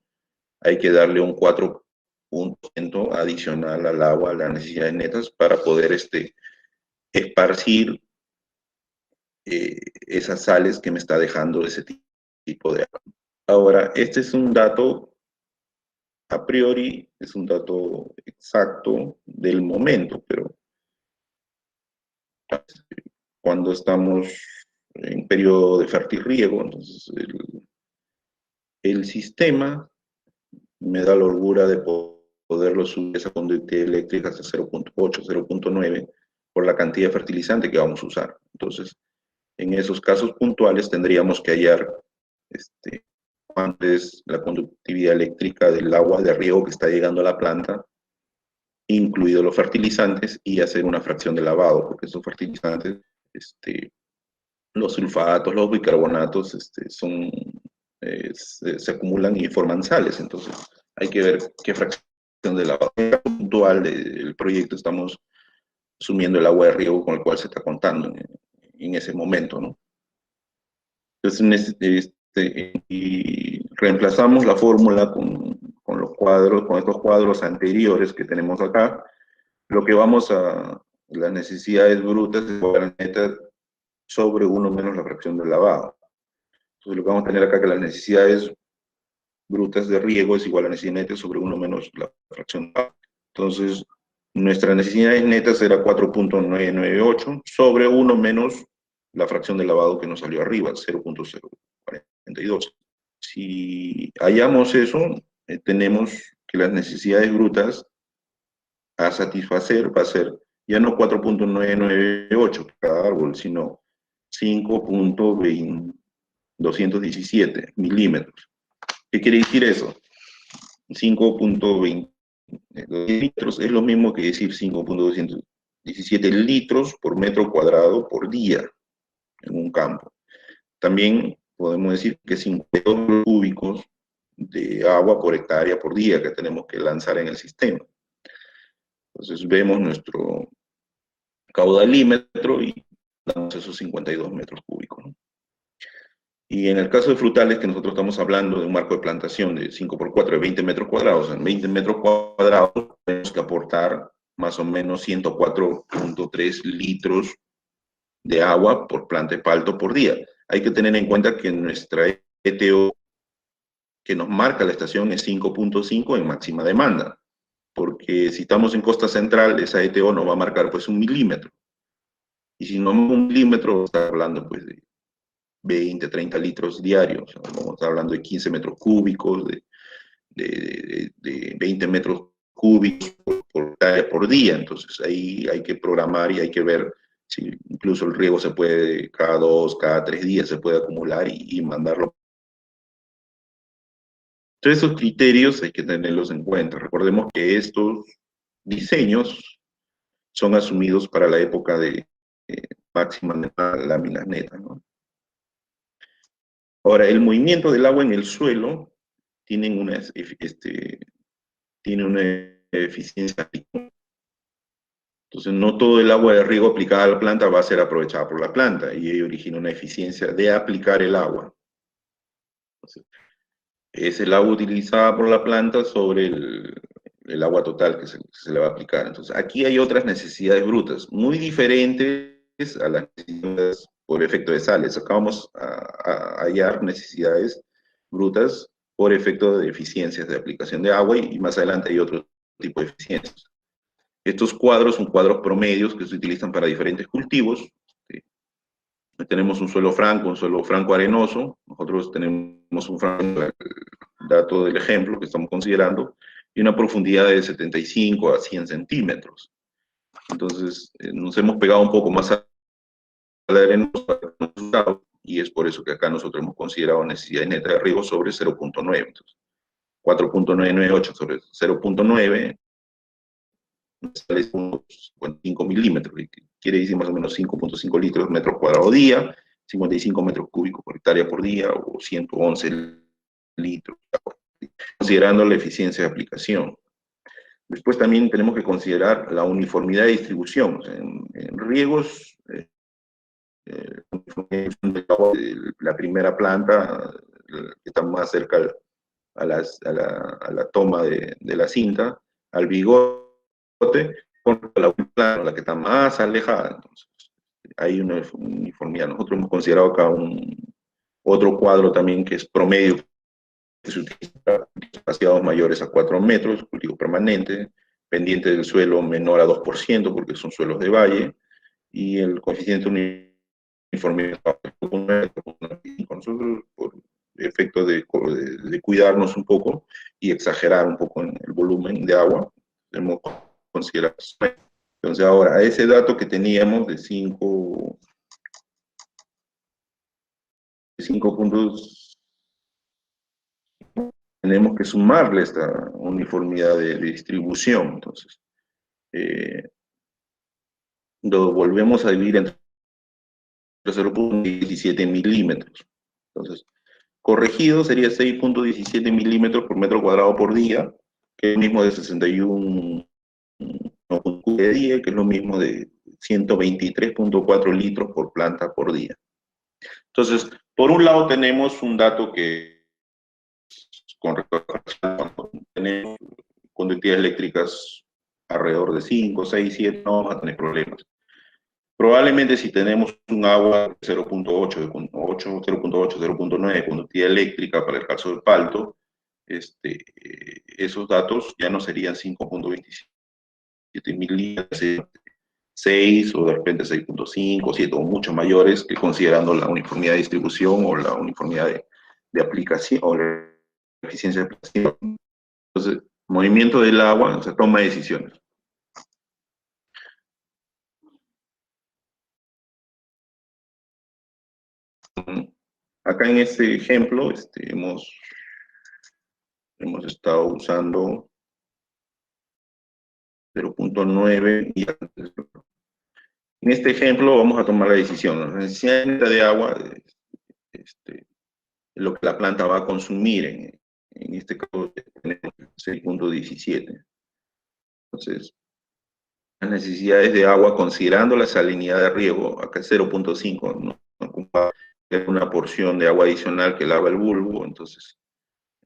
hay que darle un 4% adicional al agua, a las necesidades netas, para poder esparcir esas sales que me está dejando ese tipo de agua. Ahora, este es un dato, a priori, es un dato exacto del momento, pero cuando estamos en periodo de fertirriego, entonces el sistema me da la holgura de poderlo subir esa conductividad eléctrica hasta 0.8, 0.9 por la cantidad de fertilizante que vamos a usar. Entonces, en esos casos puntuales tendríamos que hallar cuánto es la conductividad eléctrica del agua de riego que está llegando a la planta, incluidos los fertilizantes, y hacer una fracción de lavado, porque esos fertilizantes, los sulfatos, los bicarbonatos, se acumulan y forman sales. Entonces, hay que ver qué fracción de lavado puntual del proyecto estamos asumiendo el agua de riego con el cual se está contando en ese momento, ¿no? Entonces, y reemplazamos la fórmula con los cuadros, con estos cuadros anteriores que tenemos acá. Lo que vamos a las necesidades brutas es netas sobre 1 menos la fracción del lavado. Entonces, lo que vamos a tener acá es que las necesidades brutas de riego es igual a necesidad neta sobre 1 menos la fracción del lavado. Entonces, nuestras necesidades netas era 4.998 sobre 1 menos la fracción de lavado que nos salió arriba, 0.042. Si hallamos eso, tenemos que las necesidades brutas a satisfacer va a ser ya no 4.998 cada árbol, sino 5.217 milímetros. ¿Qué quiere decir eso? 5.20 litros es lo mismo que decir 5.217 litros por metro cuadrado por día en un campo. También podemos decir que 52 cúbicos de agua por hectárea por día que tenemos que lanzar en el sistema. Entonces vemos nuestro caudalímetro y damos esos 52 metros cúbicos, ¿no? Y en el caso de frutales, que nosotros estamos hablando de un marco de plantación de 5x4 de 20 metros cuadrados, en 20 metros cuadrados tenemos que aportar más o menos 104.3 litros de agua por planta de palto por día. Hay que tener en cuenta que nuestra ETO que nos marca la estación es 5.5 en máxima demanda, porque si estamos en costa central, esa ETO nos va a marcar pues 1 milímetro. Y si no 1 milímetro, está hablando pues de 20, 30 litros diarios. Vamos a estar hablando de 15 metros cúbicos, de 20 metros cúbicos por día. Entonces ahí hay que programar y hay que ver si incluso el riego se puede cada 2, cada 3 días se puede acumular y mandarlo. Todos esos criterios hay que tenerlos en cuenta. Recordemos que estos diseños son asumidos para la época de máxima de láminas netas, ¿no? Ahora, el movimiento del agua en el suelo tienen tiene una eficiencia. Entonces, no todo el agua de riego aplicada a la planta va a ser aprovechada por la planta, y ello origina una eficiencia de aplicar el agua. Entonces, es el agua utilizada por la planta sobre el agua total que se le va a aplicar. Entonces, aquí hay otras necesidades brutas, muy diferentes a las necesidades por efecto de sales. Acá vamos a hallar necesidades brutas por efecto de eficiencias de aplicación de agua, y más adelante hay otro tipo de eficiencias. Estos cuadros son cuadros promedios que se utilizan para diferentes cultivos. ¿Sí? Tenemos un suelo franco arenoso. Nosotros tenemos un franco, dato del ejemplo que estamos considerando, y una profundidad de 75 a 100 centímetros. Entonces, nos hemos pegado un poco más a la arenosa, y es por eso que acá nosotros hemos considerado necesidad neta de riego sobre 0.9. Entonces, 4.998 sobre 0.9 sale 5 milímetros, quiere decir más o menos 5.5 litros metro cuadrado día, 55 metros cúbicos por hectárea por día, o 111 litros, considerando la eficiencia de aplicación. Después también tenemos que considerar la uniformidad de distribución. En riegos, la primera planta, que está más cerca a la toma de la cinta, al bigote, con la planta, la que está más alejada. Entonces, hay una uniformidad. Nosotros hemos considerado acá otro cuadro también que es promedio, que se utiliza para espaciados mayores a 4 metros, cultivo permanente, pendiente del suelo menor a 2%, porque son suelos de valle, y el coeficiente uniformidad con nosotros, por efecto de cuidarnos un poco y exagerar un poco en el volumen de agua, hemos considerado. Entonces ahora, a ese dato que teníamos de 5 puntos, tenemos que sumarle esta uniformidad de distribución. Entonces, lo volvemos a dividir entre 0.17 milímetros. Entonces, corregido sería 6.17 milímetros por metro cuadrado por día, que es lo mismo de 61 de día, que es lo mismo de 123.4 litros por planta por día. Entonces, por un lado tenemos un dato que, con respecto a tenemos conductividades eléctricas alrededor de 5, 6, 7, no vamos a tener problemas. Probablemente si tenemos un agua de 0.8, 0.9 conductividad eléctrica para el caso del palto, esos datos ya no serían 5.27 milímetros, 6 o de repente 6.5, 7 o mucho mayores, que considerando la uniformidad de distribución o la uniformidad de aplicación o la eficiencia de aplicación. Entonces, movimiento del agua, o sea, toma de decisiones. Acá en este ejemplo hemos estado usando 0.9 y antes. En este ejemplo vamos a tomar la decisión. La necesidad de agua es lo que la planta va a consumir. En este caso tenemos 6.17. Entonces, las necesidades de agua, considerando la salinidad de riego, acá es 0.5, ¿no? Es una porción de agua adicional que lava el bulbo, entonces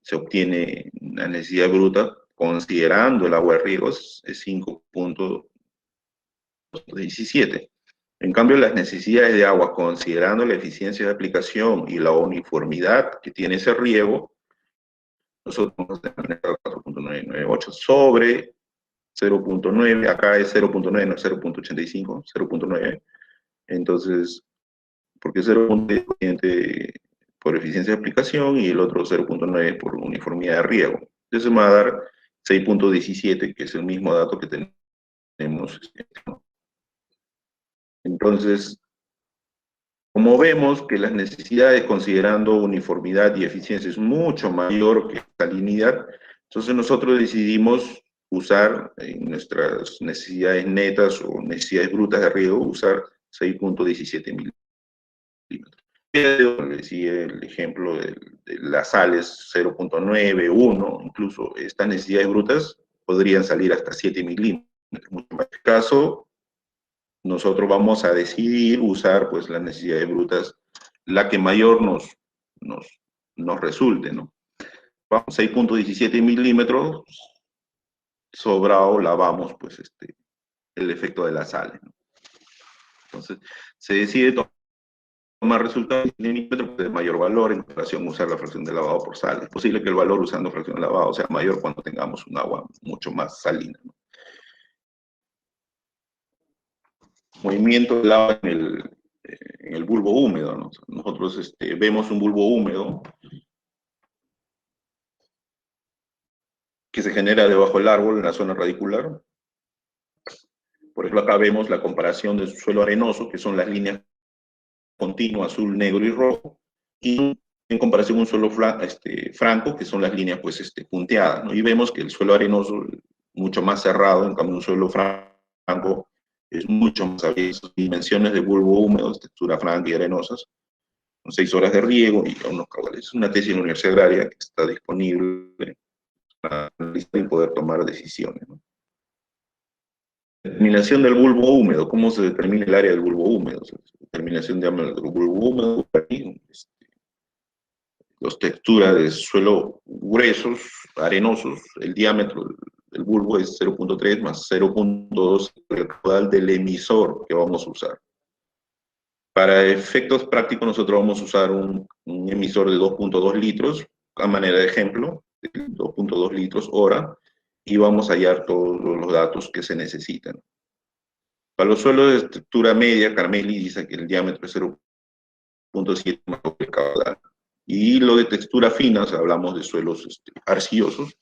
se obtiene la necesidad bruta, considerando el agua de riego, es 5.17. En cambio, las necesidades de agua, considerando la eficiencia de aplicación y la uniformidad que tiene ese riego, nosotros vamos a tener 4.998 sobre 0.9, acá es 0.9, no es 0.85, 0.9. Entonces, porque 0.9 por eficiencia de aplicación y el otro 0.9 por uniformidad de riego. Entonces me va a dar 6.17, que es el mismo dato que tenemos. Entonces, como vemos que las necesidades considerando uniformidad y eficiencia es mucho mayor que salinidad, entonces nosotros decidimos usar en nuestras necesidades netas o necesidades brutas de riego, usar 6.17 milímetros. Decía el ejemplo de las sales 0.9, 1, incluso estas necesidades brutas podrían salir hasta 7 milímetros. En este caso, nosotros vamos a decidir usar pues las necesidades brutas, la que mayor nos resulte, ¿no? 6.17 milímetros, sobrado lavamos pues el efecto de la sal, ¿no? Entonces, se decide tomar resultados de milímetros de mayor valor en relación a usar la fracción de lavado por sal. Es posible que el valor usando fracción de lavado sea mayor cuando tengamos un agua mucho más salina, ¿no? Movimiento del agua en el bulbo húmedo, ¿no? Nosotros vemos un bulbo húmedo que se genera debajo del árbol en la zona radicular. Por ejemplo, acá vemos la comparación del suelo arenoso, que son las líneas continuas azul, negro y rojo, y en comparación un suelo franco, que son las líneas pues, punteadas, ¿no? Y vemos que el suelo arenoso es mucho más cerrado, en cambio un suelo franco es mucho más abierto. Dimensiones de bulbo húmedo, textura franca y arenosas, con 6 horas de riego y unos caudales. Es una tesis en la Universidad Agraria que está disponible para analizar y poder tomar decisiones, ¿no? Determinación del bulbo húmedo. ¿Cómo se determina el área del bulbo húmedo? O sea, determinación de del bulbo húmedo, las texturas de suelo gruesos, arenosos, el diámetro del bulbo es 0.3 más 0.2 el caudal del emisor que vamos a usar. Para efectos prácticos nosotros vamos a usar un emisor de 2.2 litros, a manera de ejemplo, 2.2 litros hora, y vamos a hallar todos los datos que se necesitan. Para los suelos de estructura media, Carmeli dice que el diámetro es 0.7 más el caudal. Y lo de textura fina, o sea, hablamos de suelos arcillosos,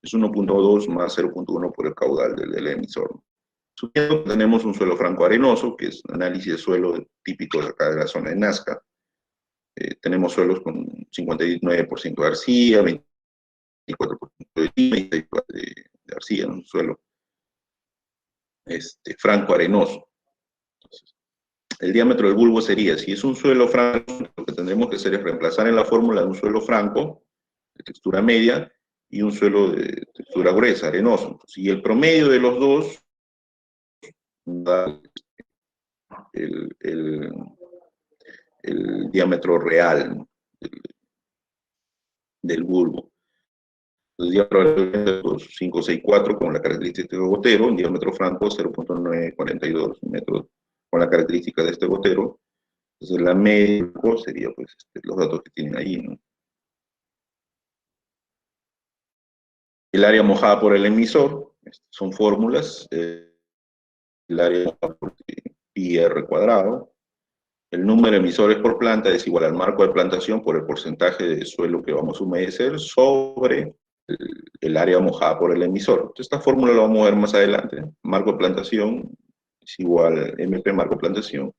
es 1.2 más 0.1 por el caudal del emisor. Suponiendo que tenemos un suelo franco arenoso, que es análisis de suelo típico de acá de la zona de Nazca. Tenemos suelos con 59% de arcilla, 24% de lima y 6% de arcilla, ¿no? Un suelo franco arenoso. Entonces, el diámetro del bulbo sería, si es un suelo franco, lo que tendremos que hacer es reemplazar en la fórmula un suelo franco de textura media y un suelo de textura gruesa, arenoso. Entonces, y el promedio de los dos da el diámetro real, ¿no?, del bulbo. El diámetro 564 con la característica de gotero, el diámetro franco 0.942 metros con la característica de este gotero. Entonces la media sería pues los datos que tienen ahí, ¿no? El área mojada por el emisor, son fórmulas, el área mojada por pi r cuadrado. El número de emisores por planta es igual al marco de plantación por el porcentaje de suelo que vamos a humedecer sobre el área mojada por el emisor. Entonces, esta fórmula la vamos a ver más adelante. Marco de plantación es igual a MP marco de plantación,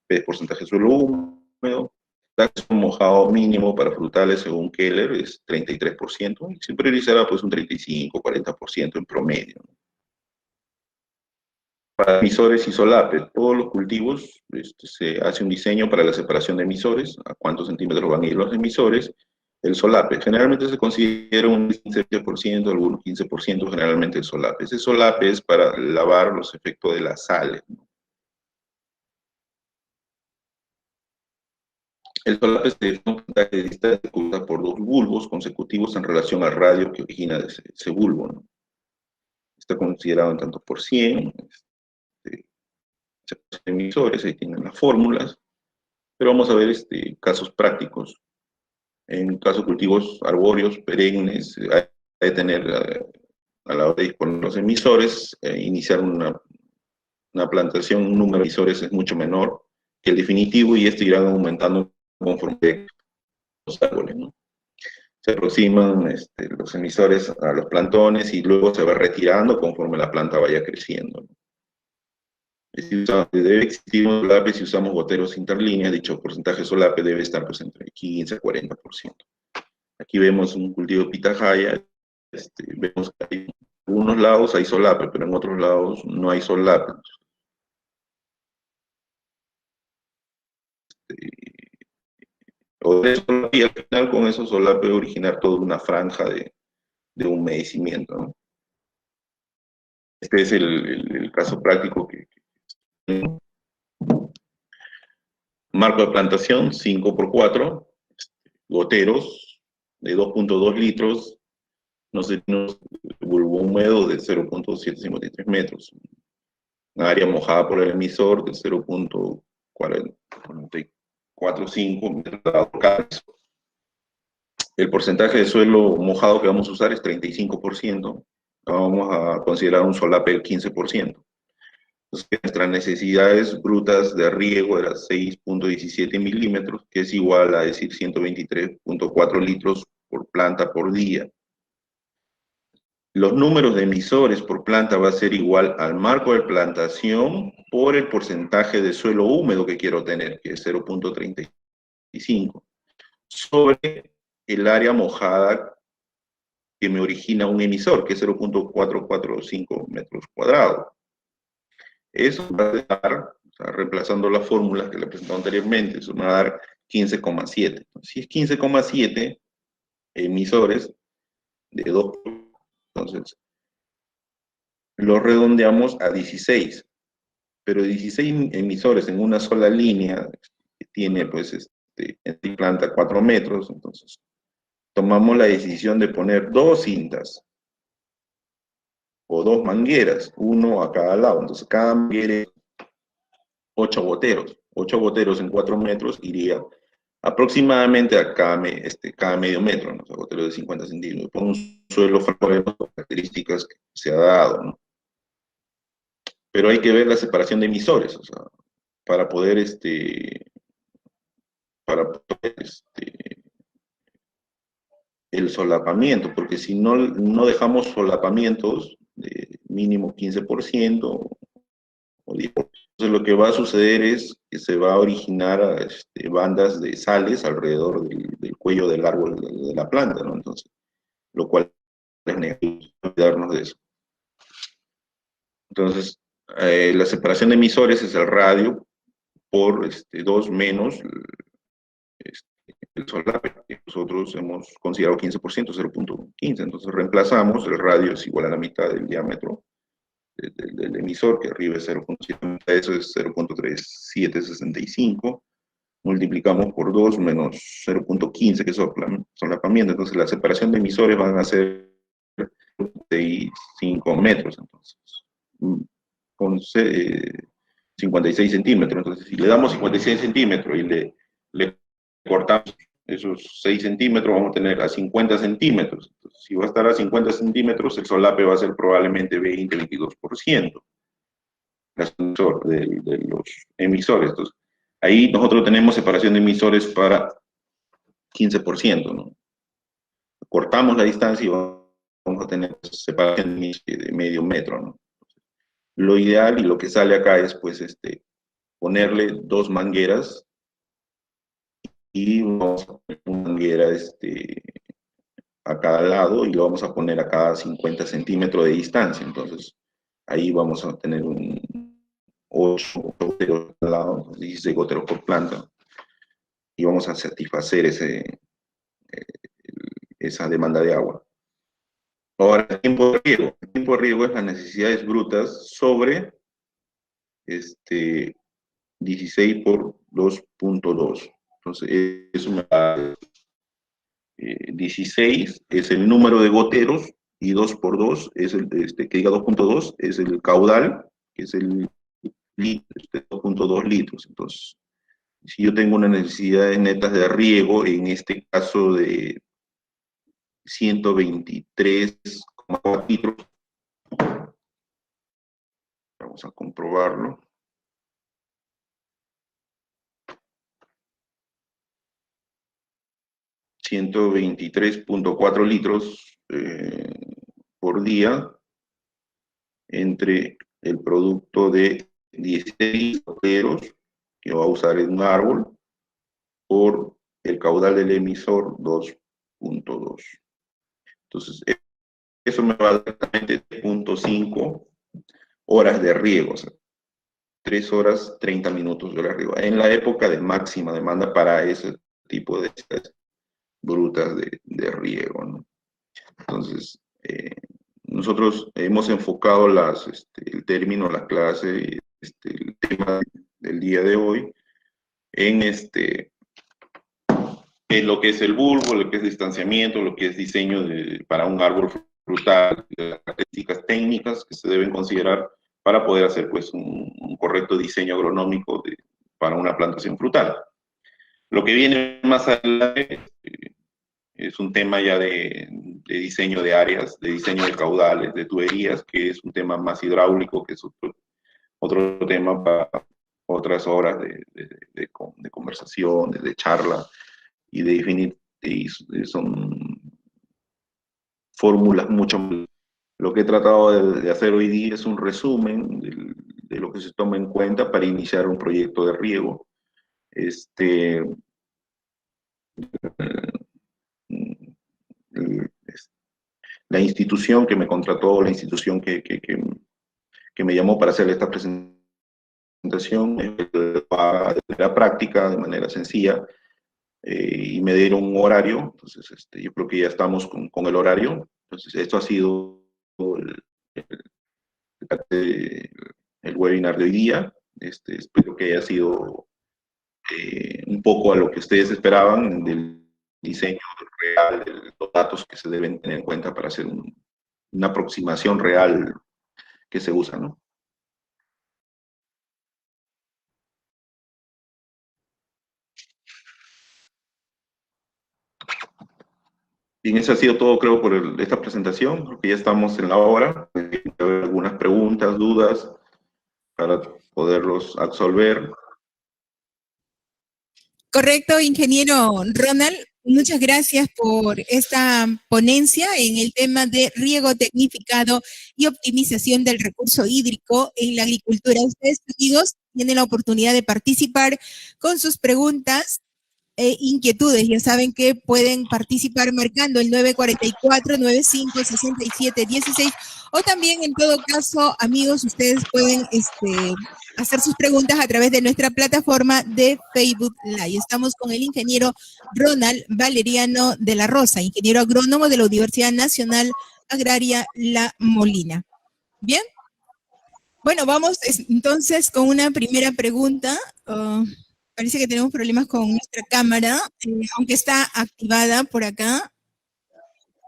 P es porcentaje de suelo húmedo, taxo mojado mínimo para frutales según Keller es 33%, y se priorizará pues un 35-40% en promedio. Para emisores y solapes, todos los cultivos se hace un diseño para la separación de emisores, a cuántos centímetros van a ir los emisores. El solape, generalmente se considera un 15%, algunos 15% generalmente el solape. Ese solape es para lavar los efectos de las sales, ¿no? El solape se define un puntaje de distancia por dos bulbos consecutivos en relación al radio que origina ese bulbo, ¿no? Está considerado en tanto por 100, emisores, ahí tienen las fórmulas, pero vamos a ver casos prácticos. En caso de cultivos arbóreos, perennes, hay que tener a la hora de disponer los emisores, iniciar una plantación, un número de emisores es mucho menor que el definitivo y irán aumentando conforme los árboles, ¿no? Se aproximan los emisores a los plantones y luego se va retirando conforme la planta vaya creciendo, ¿no? Debe existir un solape si usamos goteros interlíneas, dicho porcentaje de solape debe estar pues entre 15 y 40%. Aquí vemos un cultivo de pitahaya, vemos que en algunos lados hay solape, pero en otros lados no hay solape. Y al final con esos solape originar toda una franja de humedecimiento, ¿no? Este es el caso práctico que marco de plantación 5x4, goteros de 2.2 litros, bulbo húmedo de 0.753 metros, una área mojada por el emisor de 0.445 metros por cada. El porcentaje de suelo mojado que vamos a usar es 35%, vamos a considerar un solape del 15%. Entonces, nuestras necesidades brutas de riego eran 6.17 milímetros, que es igual a decir 123.4 litros por planta por día. Los números de emisores por planta va a ser igual al marco de plantación por el porcentaje de suelo húmedo que quiero tener, que es 0.35, sobre el área mojada que me origina un emisor, que es 0.445 metros cuadrados. Eso va a dar, o sea, reemplazando las fórmulas que le presentó anteriormente, eso me va a dar 15,7. Si es 15,7 emisores de 2, entonces lo redondeamos a 16. Pero 16 emisores en una sola línea, que tiene pues en planta 4 metros, entonces tomamos la decisión de poner 2 cintas o 2 mangueras, uno a cada lado. Entonces cada manguera es 8 goteros. 8 goteros en 4 metros iría aproximadamente a cada medio metro, ¿no? O sea, goteros de 50 centímetros. Por un suelo favorable, características que se ha dado, ¿no? Pero hay que ver la separación de emisores, o sea, para poder el solapamiento, porque si no dejamos solapamientos de mínimo 15% o 10%, entonces lo que va a suceder es que se va a originar bandas de sales alrededor del cuello del árbol de la planta, ¿no? Entonces, lo cual es negativo, cuidarnos de eso. Entonces, la separación de emisores es el radio por 2 menos el solape, que nosotros hemos considerado 15%, 0.15. Entonces reemplazamos, el radio es igual a la mitad del diámetro del emisor, que arriba es 0.7, eso es 0.3765, multiplicamos por 2 menos 0.15, que es solapamiento. Entonces la separación de emisores van a ser de 5 metros, entonces, con 56 centímetros. Entonces, si le damos 56 centímetros y le cortamos esos 6 centímetros, vamos a tener a 50 centímetros. Entonces, si va a estar a 50 centímetros, el solape va a ser probablemente 20-22% de los emisores. Entonces, ahí nosotros tenemos separación de emisores para 15%, ¿no? Cortamos la distancia y vamos a tener separación de medio metro, ¿no? Lo ideal y lo que sale acá es, pues, ponerle 2 mangueras y vamos a poner una manguera a cada lado y lo vamos a poner a cada 50 centímetros de distancia. Entonces, ahí vamos a tener un 8 goteros al lado, 16 goteros por planta, y vamos a satisfacer esa demanda de agua. Ahora, el tiempo de riego. El tiempo de riego es las necesidades brutas sobre 16 por 2.2. Entonces, eso me da 16 es el número de goteros y 2 por 2 es que diga 2.2 es el caudal, que es el 2.2 litros. Entonces, si yo tengo unas necesidades netas de riego, en este caso de 123,4 litros, vamos a comprobarlo. 123.4 litros por día entre el producto de 16 goteros que va a usar en un árbol por el caudal del emisor 2.2. Entonces, eso me va a dar exactamente 3.5 horas de riego, o sea, 3 horas 30 minutos de riego, en la época de máxima demanda para ese tipo de brutas de riego, ¿no? Entonces, nosotros hemos enfocado el término, la clase, el tema del día de hoy en lo que es el bulbo, lo que es distanciamiento, lo que es diseño para un árbol frutal, las características técnicas que se deben considerar para poder hacer pues un correcto diseño agronómico para una plantación frutal. Lo que viene más adelante es un tema ya de diseño de áreas, de diseño de caudales, de tuberías, que es un tema más hidráulico, que es otro tema para otras horas de conversación, de charla, y de definir, y son fórmulas mucho más. Lo que he tratado de hacer hoy día es un resumen de lo que se toma en cuenta para iniciar un proyecto de riego. La institución que me contrató, la institución que me llamó para hacer esta presentación, de la práctica de manera sencilla, y me dieron un horario. Entonces yo creo que ya estamos con el horario. Entonces esto ha sido el webinar de hoy día. Espero que haya sido un poco a lo que ustedes esperaban del diseño real, de los datos que se deben tener en cuenta para hacer una aproximación real que se usa, ¿no? Bien, eso ha sido todo, creo, por esta presentación. Creo que ya estamos en la hora. Hay algunas preguntas, dudas, para poderlos absolver. Correcto, ingeniero Ronald. Muchas gracias por esta ponencia en el tema de riego tecnificado y optimización del recurso hídrico en la agricultura. Ustedes, amigos, tienen la oportunidad de participar con sus preguntas e inquietudes. Ya saben que pueden participar marcando el 944-95-67-16, o también, en todo caso, amigos, ustedes pueden hacer sus preguntas a través de nuestra plataforma de Facebook Live. Estamos con el ingeniero Ronald Valeriano de la Rosa, ingeniero agrónomo de la Universidad Nacional Agraria La Molina. Bien. Bueno, vamos entonces con una primera pregunta. Parece que tenemos problemas con nuestra cámara, aunque está activada por acá.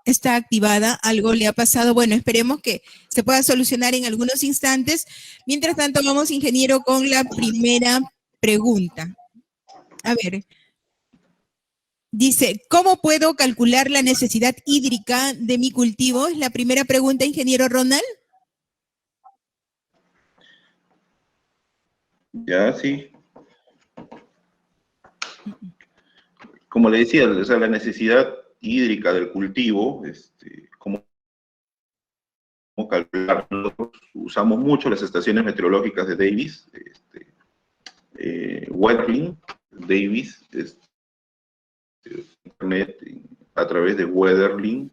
Está activada, algo le ha pasado. Bueno, esperemos que se pueda solucionar en algunos instantes. Mientras tanto, vamos, ingeniero, con la primera pregunta. A ver. Dice, ¿cómo puedo calcular la necesidad hídrica de mi cultivo? Es la primera pregunta, ingeniero Ronald. Ya, sí. Como le decía, o sea, la necesidad hídrica del cultivo, ¿cómo calcular? Nosotros usamos mucho las estaciones meteorológicas de Davis, Weatherling, Davis, internet, a través de Weatherling,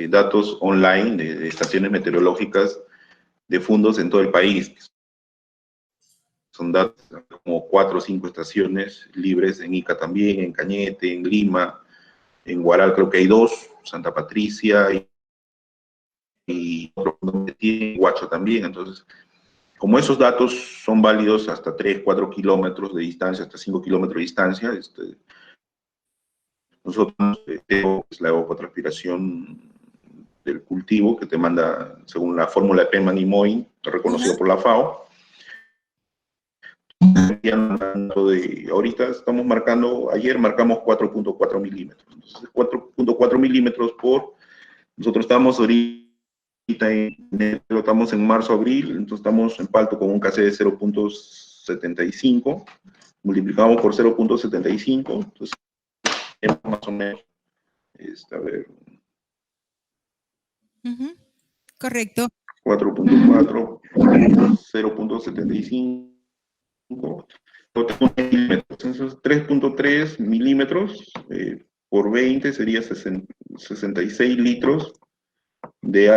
datos online de estaciones meteorológicas de fundos en todo el país. Son datos como 4 o 5 estaciones libres, en Ica también, en Cañete, en Lima, en Huaral creo que hay 2, Santa Patricia y Huacho también. Entonces, como esos datos son válidos hasta 3, 4 kilómetros de distancia, hasta 5 kilómetros de distancia, nosotros tenemos la evapotranspiración del cultivo que te manda, según la fórmula de Penman y Moin, reconocido por la FAO. Ahorita estamos marcando, ayer marcamos 4.4 milímetros. Entonces, 4.4 milímetros nosotros estamos ahorita estamos en marzo, abril, entonces estamos en Palto con un KC de 0.75, multiplicamos por 0.75, entonces más o menos, a ver. Correcto. 4.4, 0.75, 3.3 milímetros por 20 sería 66 litros de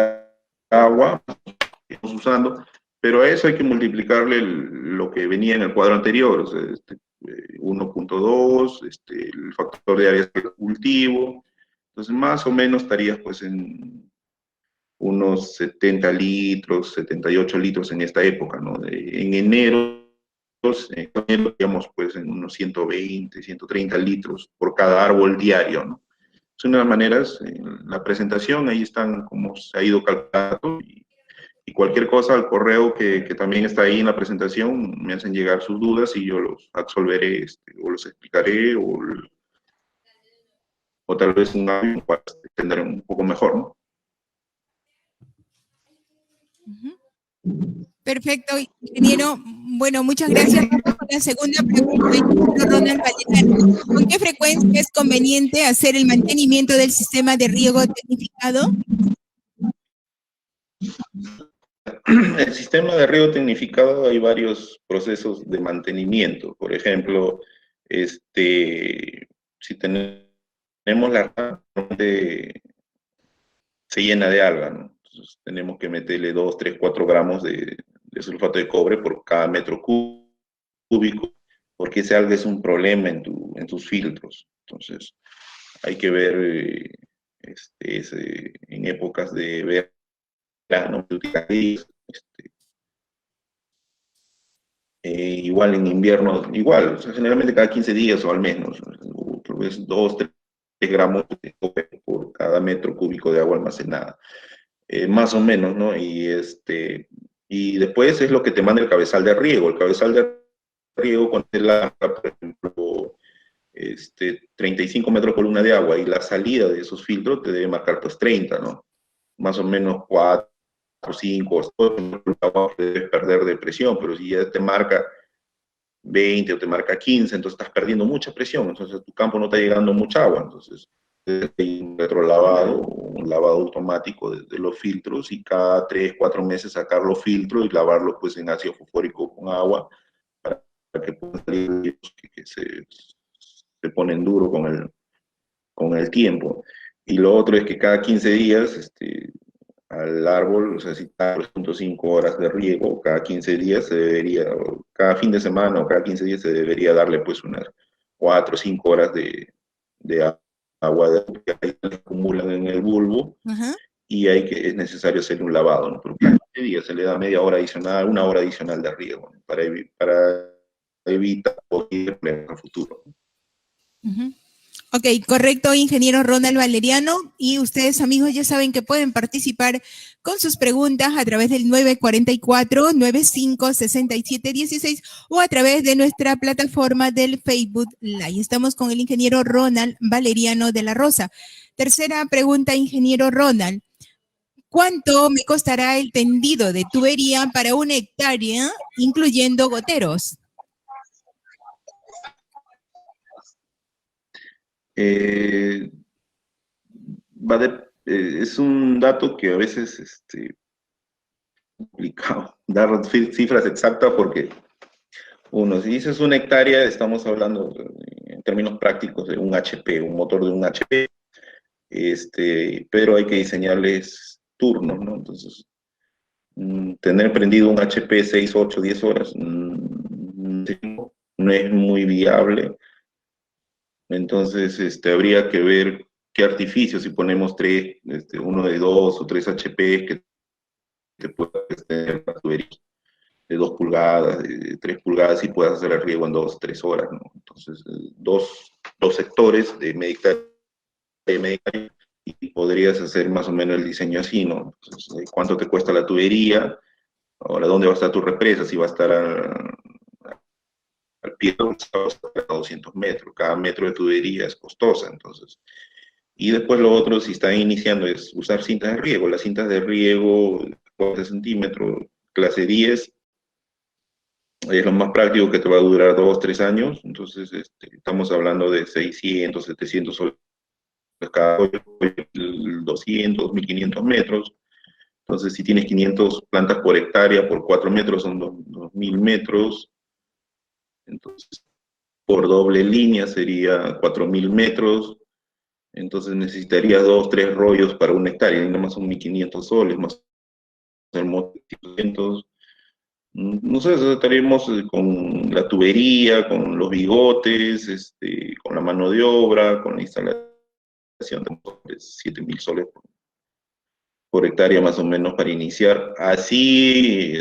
agua que estamos usando, pero a eso hay que multiplicarle lo que venía en el cuadro anterior, o sea, 1.2, el factor de áreas de cultivo. Entonces más o menos estarías pues en unos 70 litros, 78 litros en esta época, ¿no? En enero, digamos, pues en unos 120, 130 litros por cada árbol diario, ¿no? Es una de las maneras, en la presentación, ahí están como se ha ido calculando, y cualquier cosa al correo que también está ahí en la presentación, me hacen llegar sus dudas y yo los absolveré, o los explicaré, o tal vez un audio para entender un poco mejor, ¿no? Perfecto, ingeniero. Bueno, muchas gracias. Vamos con la segunda pregunta, ingeniero Ronald Valeriano. ¿Con qué frecuencia es conveniente hacer el mantenimiento del sistema de riego tecnificado? El sistema de riego tecnificado, hay varios procesos de mantenimiento. Por ejemplo, si tenemos la se llena de alga, ¿no? Entonces tenemos que meterle 2, 3, 4 gramos de sulfato de cobre por cada metro cúbico, porque ese alga es un problema en tus filtros. Entonces hay que ver en épocas de verano, igual en invierno, igual, o sea, generalmente cada 15 días o al menos, tal vez 2, 3 gramos de cobre por cada metro cúbico de agua almacenada, más o menos, ¿no? Y después es lo que te manda el cabezal de riego. El cabezal de riego, cuando te la, por ejemplo, 35 metros columna de agua, y la salida de esos filtros te debe marcar pues 30, ¿no? Más o menos 4, 5, debes perder de presión, pero si ya te marca 20 o te marca 15, entonces estás perdiendo mucha presión, entonces a tu campo no está llegando mucha agua, entonces hay un retrolavado, un lavado automático de los filtros, y cada 3, 4 meses sacar los filtros y lavarlos pues en ácido fosfórico con agua para que puedan salir que se ponen duros con el tiempo. Y lo otro es que cada 15 días al árbol, o sea, si está 3.5 horas de riego, cada 15 días se debería, cada fin de semana o cada 15 días se debería darle pues unas 4 o 5 horas de agua que ahí se acumulan en el bulbo. Ajá. Y es necesario hacer un lavado, ¿no? Pero cada 15 días se le da media hora adicional, 1 hora adicional de riego, ¿no? Para evitar problemas en el futuro. Ok, correcto, ingeniero Ronald Valeriano. Y ustedes, amigos, ya saben que pueden participar con sus preguntas a través del 944-956716 o a través de nuestra plataforma del Facebook Live. Estamos con el ingeniero Ronald Valeriano de la Rosa. Tercera pregunta, ingeniero Ronald. ¿Cuánto me costará el tendido de tubería para 1 hectárea, incluyendo goteros? Es un dato que a veces es complicado dar cifras exactas, porque si dices 1 hectárea, estamos hablando en términos prácticos de un HP, un motor de un HP, pero hay que diseñarles turnos, ¿no? Entonces, tener prendido un HP 6, 8, 10 horas no es muy viable. Entonces, habría que ver qué artificio, si ponemos uno de 2 o 3 HP que te pueda tener la tubería de 2 pulgadas, de 3 pulgadas, y puedas hacer el riego en 2 o 3 horas, ¿no? Entonces, dos sectores de médica, y podrías hacer más o menos el diseño así, ¿no? Entonces, ¿cuánto te cuesta la tubería? Ahora, ¿dónde va a estar tu represa? Si va a estar al pie de a 200 metros. Cada metro de tubería es costosa, entonces. Y después lo otro, si están iniciando, es usar cintas de riego. Las cintas de riego, 4 centímetros, clase 10, es lo más práctico, que te va a durar 2, 3 años. Entonces, estamos hablando de 600, 700 soles cada 200, 1500 metros. Entonces, si tienes 500 plantas por hectárea, por 4 metros son 2000 metros. Entonces, por doble línea sería 4000 metros. Entonces necesitarías 2, 3 rollos para 1 hectárea, y nada más son 1500 soles, más el motor 200. No sé, estaríamos con la tubería, con los bigotes, con la mano de obra, con la instalación de 7000 soles por hectárea más o menos para iniciar. Así,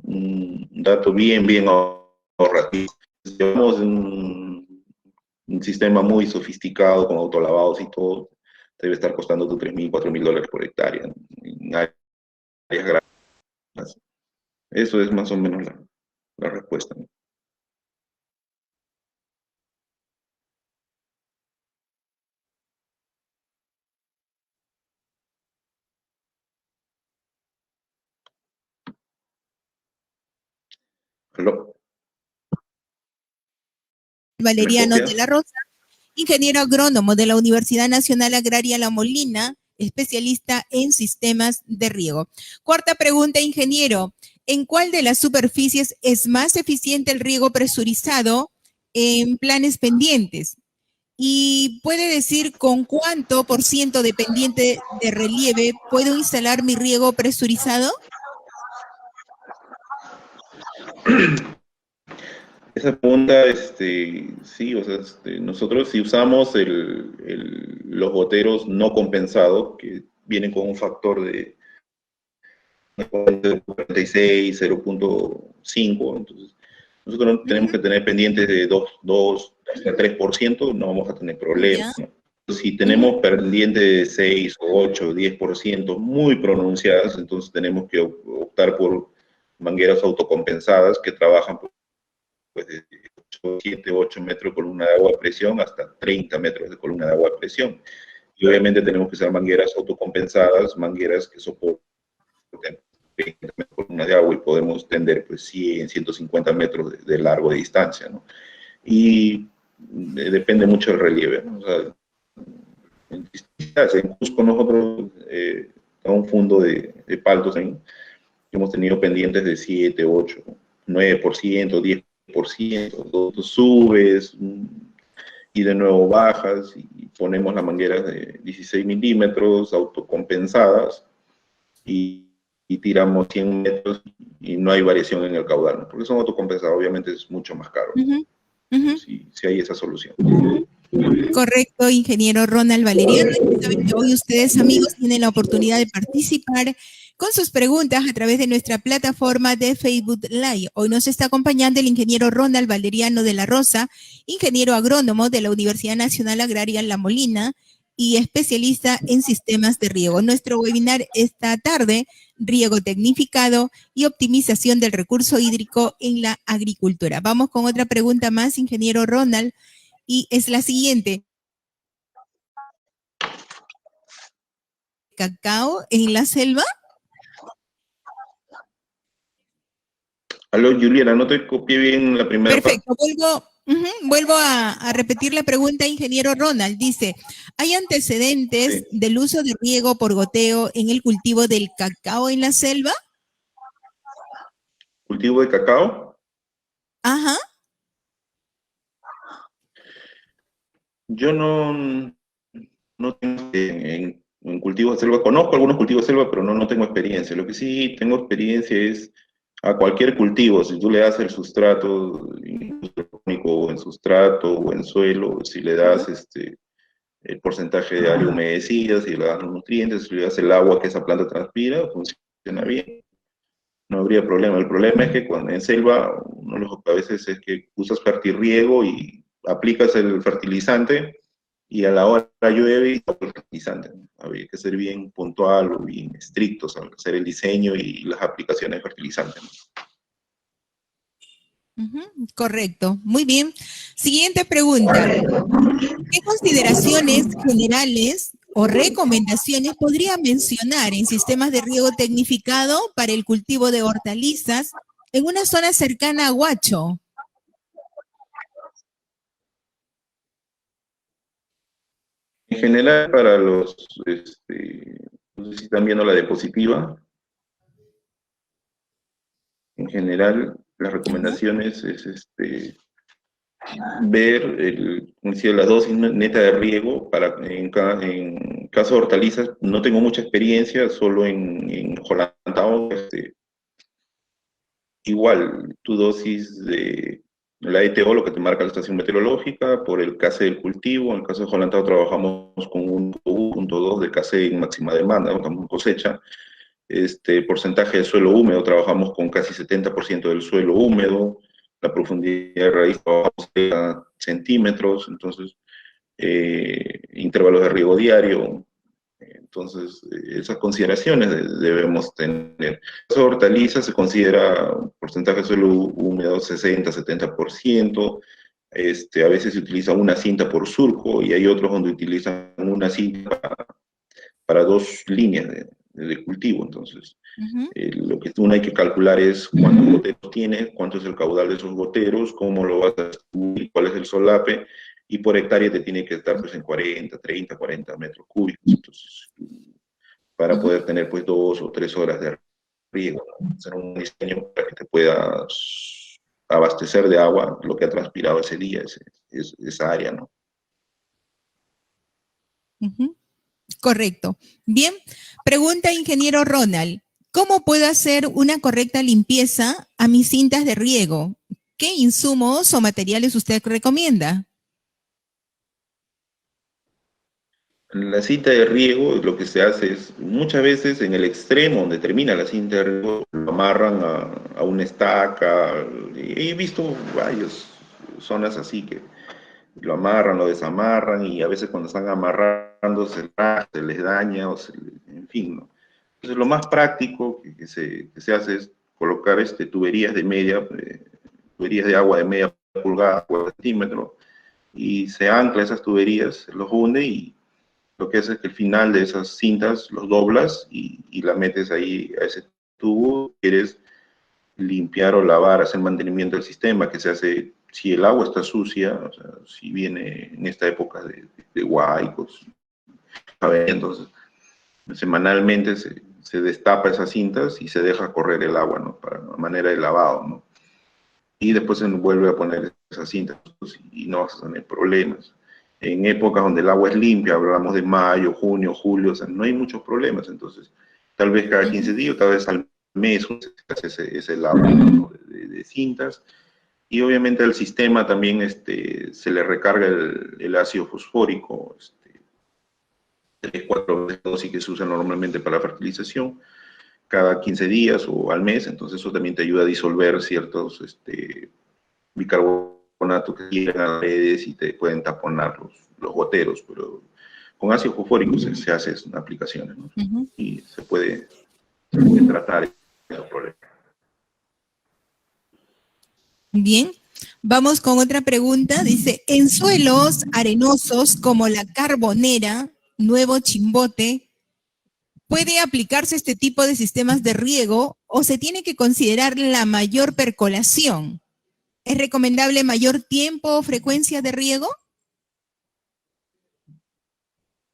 un dato bien ahorrativo. Llevamos un sistema muy sofisticado con autolavados y todo, debe estar costando $3,000, $4,000 por hectárea en áreas grandes. Eso es más o menos la respuesta, ¿no? ¿Aló? Valeriano de la Rosa, ingeniero agrónomo de la Universidad Nacional Agraria La Molina, especialista en sistemas de riego. Cuarta pregunta, ingeniero. ¿En cuál de las superficies es más eficiente el riego presurizado en planes pendientes? ¿Y puede decir con cuánto por ciento de pendiente de relieve puedo instalar mi riego presurizado? Esa pregunta, sí, o sea, nosotros si usamos los goteros no compensados, que vienen con un factor de 0.46, 0.5, entonces nosotros tenemos que tener pendientes de 2 hasta 3%, no vamos a tener problemas, ¿no? Si tenemos pendientes de 6, 8, 10% muy pronunciadas, entonces tenemos que optar por mangueras autocompensadas que trabajan pues, de 7, 8 metros de columna de agua a presión hasta 30 metros de columna de agua a presión. Y obviamente tenemos que usar mangueras autocompensadas, mangueras que soporten 20 metros de columna de agua y podemos tender pues 100, 150 metros de largo de distancia, ¿no? Y depende mucho del relieve, ¿no? O sea, en Cusco nosotros tenemos un fondo de paltos hemos tenido pendientes de 7, 8, 9%, 10%, tú subes y de nuevo bajas y ponemos las mangueras de 16 milímetros autocompensadas y tiramos 100 metros y no hay variación en el caudal, ¿no? Porque son autocompensados, obviamente es mucho más caro. Sí hay esa solución. Correcto, ingeniero Ronald Valeriano. Hoy ustedes, amigos, tienen la oportunidad de participar con sus preguntas a través de nuestra plataforma de Facebook Live. Hoy nos está acompañando el ingeniero Ronald Valeriano de la Rosa, ingeniero agrónomo de la Universidad Nacional Agraria La Molina y especialista en sistemas de riego. Nuestro webinar esta tarde, riego tecnificado y optimización del recurso hídrico en la agricultura. Vamos con otra pregunta más, ingeniero Ronald. Y es la siguiente. ¿Cacao en la selva? Aló, Juliana, no te copié bien la primera parte. Perfecto, vuelvo a repetir la pregunta, ingeniero Ronald. Dice, ¿hay antecedentes del uso de riego por goteo en el cultivo del cacao en la selva? ¿Cultivo de cacao? Ajá. Yo no tengo en cultivos de selva, conozco algunos cultivos de selva, pero no tengo experiencia. Lo que sí tengo experiencia es a cualquier cultivo, si tú le das el sustrato, o en sustrato o en suelo, si le das el porcentaje de área humedecida, si le das los nutrientes, si le das el agua que esa planta transpira, funciona bien. No habría problema. El problema es que cuando en selva, a veces es que usas fertirriego y aplicas el fertilizante y a la hora llueve y todo el fertilizante. Habría que ser bien puntual o bien estrictos al hacer el diseño y las aplicaciones de fertilizante. Correcto, muy bien. Siguiente pregunta. ¿Qué consideraciones generales o recomendaciones podría mencionar en sistemas de riego tecnificado para el cultivo de hortalizas en una zona cercana a Huacho? En general, para los, no sé si están viendo la diapositiva. En general, las recomendaciones es ver la dosis neta de riego. En caso de hortalizas, no tengo mucha experiencia, solo en Holantao, igual, tu dosis de la ETO, lo que te marca la estación meteorológica, por el KC del cultivo. En el caso de Jolantao trabajamos con un 1.2 de KC en máxima demanda, ¿no? También cosecha. Porcentaje de suelo húmedo, trabajamos con casi 70% del suelo húmedo. La profundidad de raíz trabajamos a centímetros, entonces intervalos de riego diario. Entonces, esas consideraciones debemos tener. Las hortalizas se considera un porcentaje de suelo húmedo 60-70%. A veces se utiliza una cinta por surco y hay otros donde utilizan una cinta para 2 líneas de cultivo. Entonces, lo que uno hay que calcular es cuántos goteros tiene, cuánto es el caudal de esos goteros, cómo lo vas a distribuir, cuál es el solape, y por hectárea te tiene que estar pues en 30, 40 metros cúbicos. Entonces, para poder tener pues 2 o 3 horas de riego, ¿no? Hacer un diseño para que te puedas abastecer de agua lo que ha transpirado ese día, esa área, ¿no? Correcto. Bien, pregunta ingeniero Ronald, ¿cómo puedo hacer una correcta limpieza a mis cintas de riego? ¿Qué insumos o materiales usted recomienda? La cinta de riego, lo que se hace es, muchas veces en el extremo donde termina la cinta de riego, lo amarran a una estaca. He visto varias zonas así que lo amarran, lo desamarran, y a veces cuando están amarrando se les daña, en fin, ¿no? Entonces lo más práctico que se hace es colocar tuberías tuberías de agua de media pulgada, 4 centímetros, y se ancla esas tuberías, se los hunde, y lo que hace es que el final de esas cintas los doblas y la metes ahí a ese tubo. Quieres limpiar o lavar, hacer mantenimiento del sistema, que se hace si el agua está sucia, o sea, si viene en esta época de huaicos, entonces semanalmente se destapa esas cintas y se deja correr el agua, ¿no? Para una manera de lavado, ¿no? Y después se vuelve a poner esas cintas, pues, y no vas a tener problemas. En épocas donde el agua es limpia, hablamos de mayo, junio, julio, o sea, no hay muchos problemas. Entonces, tal vez cada 15 días, tal vez al mes se hace ese lavado, ¿no? de cintas. Y obviamente al sistema también se le recarga el ácido fosfórico, 3-4 veces dosis que se usa normalmente para la fertilización, cada 15 días o al mes. Entonces eso también te ayuda a disolver ciertos bicarbonatos que llegan a las redes y te pueden taponar los goteros, pero con ácido fosfórico se hace aplicaciones, ¿no? Y se puede tratar esos problemas. Bien, vamos con otra pregunta. Dice, en suelos arenosos como la Carbonera, Nuevo Chimbote, ¿puede aplicarse este tipo de sistemas de riego o se tiene que considerar la mayor percolación? ¿Es recomendable mayor tiempo o frecuencia de riego?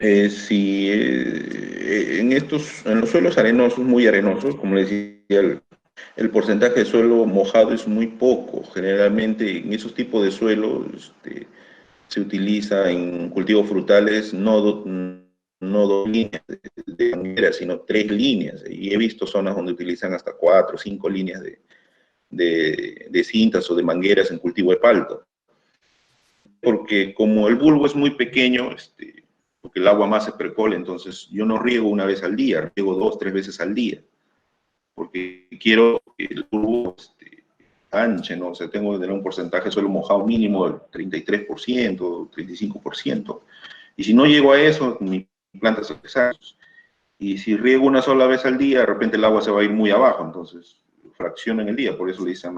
Sí, en los suelos arenosos, muy arenosos, como les decía, el porcentaje de suelo mojado es muy poco. Generalmente en esos tipos de suelos se utiliza en cultivos frutales no 2 líneas de manguera, sino 3 líneas. Y he visto zonas donde utilizan hasta 4 o 5 líneas de cintas o de mangueras en cultivo de palto. Porque como el bulbo es muy pequeño, porque el agua más se percola, entonces yo no riego una vez al día, riego 2 o 3 veces al día, porque quiero que el bulbo anche, ¿no? O sea, tengo que tener un porcentaje de suelo mojado mínimo del 33%, 35%, y si no llego a eso, mi planta se deshace. Y si riego una sola vez al día, de repente el agua se va a ir muy abajo, entonces fracciona en el día, por eso le dicen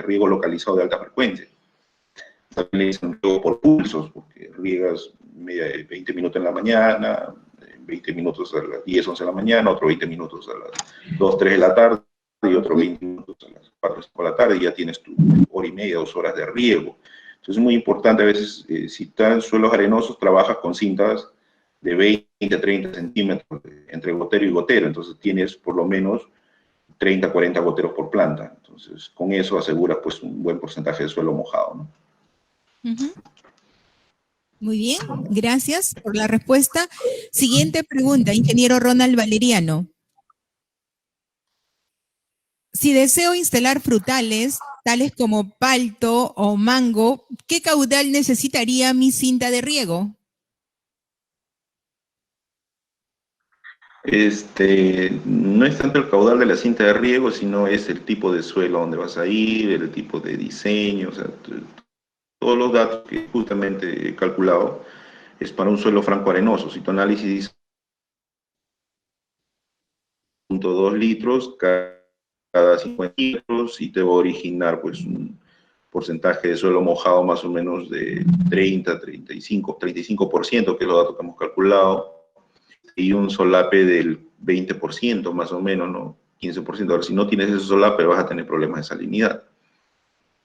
riego localizado de alta frecuencia. También le dicen riego por pulsos, porque riegas 20 minutos en la mañana, 20 minutos a las 10, 11 de la mañana, otro 20 minutos a las 2, 3 de la tarde, y otro 20 minutos a las 4, 5 de la tarde, y ya tienes tu hora y media, 2 horas de riego. Entonces es muy importante, a veces, si estás en suelos arenosos, trabajas con cintas de 20 a 30 centímetros entre gotero y gotero, entonces tienes por lo menos 30, 40 goteros por planta. Entonces, con eso aseguras pues un buen porcentaje de suelo mojado, ¿no? Muy bien, gracias por la respuesta. Siguiente pregunta, ingeniero Ronald Valeriano. Si deseo instalar frutales, tales como palto o mango, ¿qué caudal necesitaría mi cinta de riego? No es tanto el caudal de la cinta de riego, sino es el tipo de suelo donde vas a ir, el tipo de diseño, o sea, todos los datos que justamente he calculado es para un suelo franco arenoso. Si tu análisis dice 0.2 litros cada 50 litros y te va a originar pues un porcentaje de suelo mojado más o menos de 30, 35%, que es los datos que hemos calculado, y un solape del 20% más o menos, ¿no? 15%. Ahora, si no tienes ese solape, vas a tener problemas de salinidad.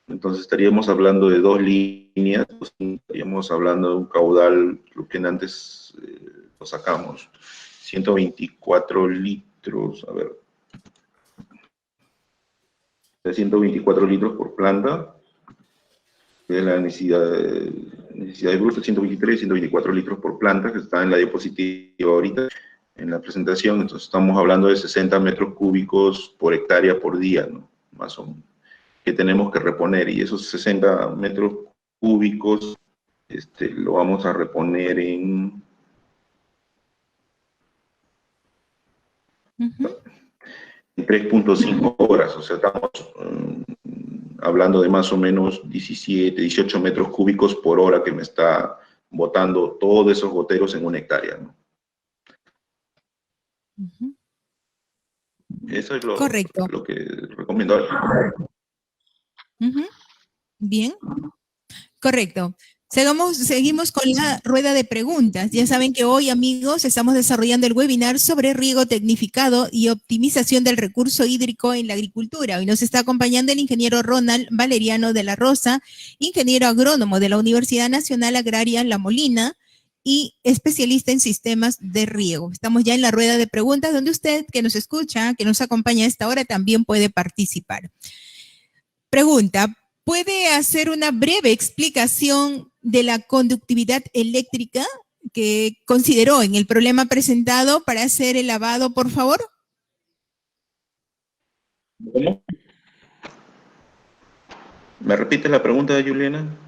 Entonces estaríamos hablando de 2 líneas, estaríamos hablando de un caudal, lo que antes lo sacamos, 124 litros, a ver, 124 litros por planta, que es la necesidad bruta, 123, 124 litros por planta, que está en la diapositiva ahorita, en la presentación. Entonces estamos hablando de 60 metros cúbicos por hectárea por día, ¿no? Más o menos, que tenemos que reponer, y esos 60 metros cúbicos lo vamos a reponer en 3.5 horas, o sea, estamos hablando de más o menos 17, 18 metros cúbicos por hora que me está botando todos esos goteros en una hectárea, ¿no? Eso es Correcto. lo que recomiendo. Bien, correcto. Seguimos con la rueda de preguntas. Ya saben que hoy, amigos, estamos desarrollando el webinar sobre riego tecnificado y optimización del recurso hídrico en la agricultura. Hoy nos está acompañando el ingeniero Ronald Valeriano de la Rosa, ingeniero agrónomo de la Universidad Nacional Agraria La Molina y especialista en sistemas de riego. Estamos ya en la rueda de preguntas donde usted que nos escucha, que nos acompaña a esta hora, también puede participar. Pregunta: ¿puede hacer una breve explicación de la conductividad eléctrica que consideró en el problema presentado para hacer el lavado, por favor? ¿Cómo? ¿Me repites la pregunta, Juliana?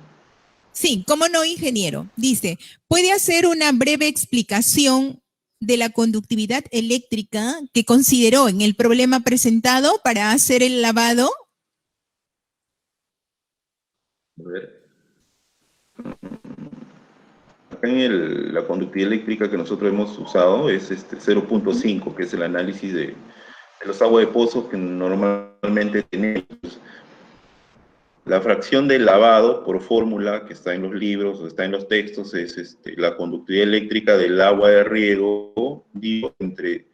Sí, cómo no, ingeniero. Dice, ¿puede hacer una breve explicación de la conductividad eléctrica que consideró en el problema presentado para hacer el lavado? A ver. Acá en la conductividad eléctrica que nosotros hemos usado es 0.5, que es el análisis de los aguas de pozo que normalmente tenemos. La fracción de lavado por fórmula que está en los libros, está en los textos, es la conductividad eléctrica del agua de riego, digo, entre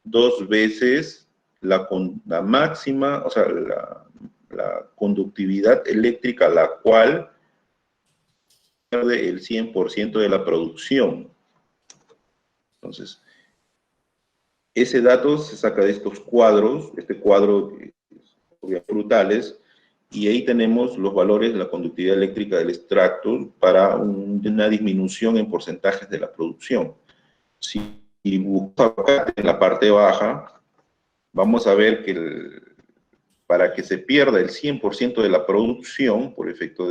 2 veces la máxima, o sea, la conductividad eléctrica, la cual pierde el 100% de la producción. Entonces, ese dato se saca de estos cuadros, este cuadro de frutales, y ahí tenemos los valores de la conductividad eléctrica del extracto para una disminución en porcentajes de la producción. Si buscamos acá en la parte baja, vamos a ver que para que se pierda el 100% de la producción, por efecto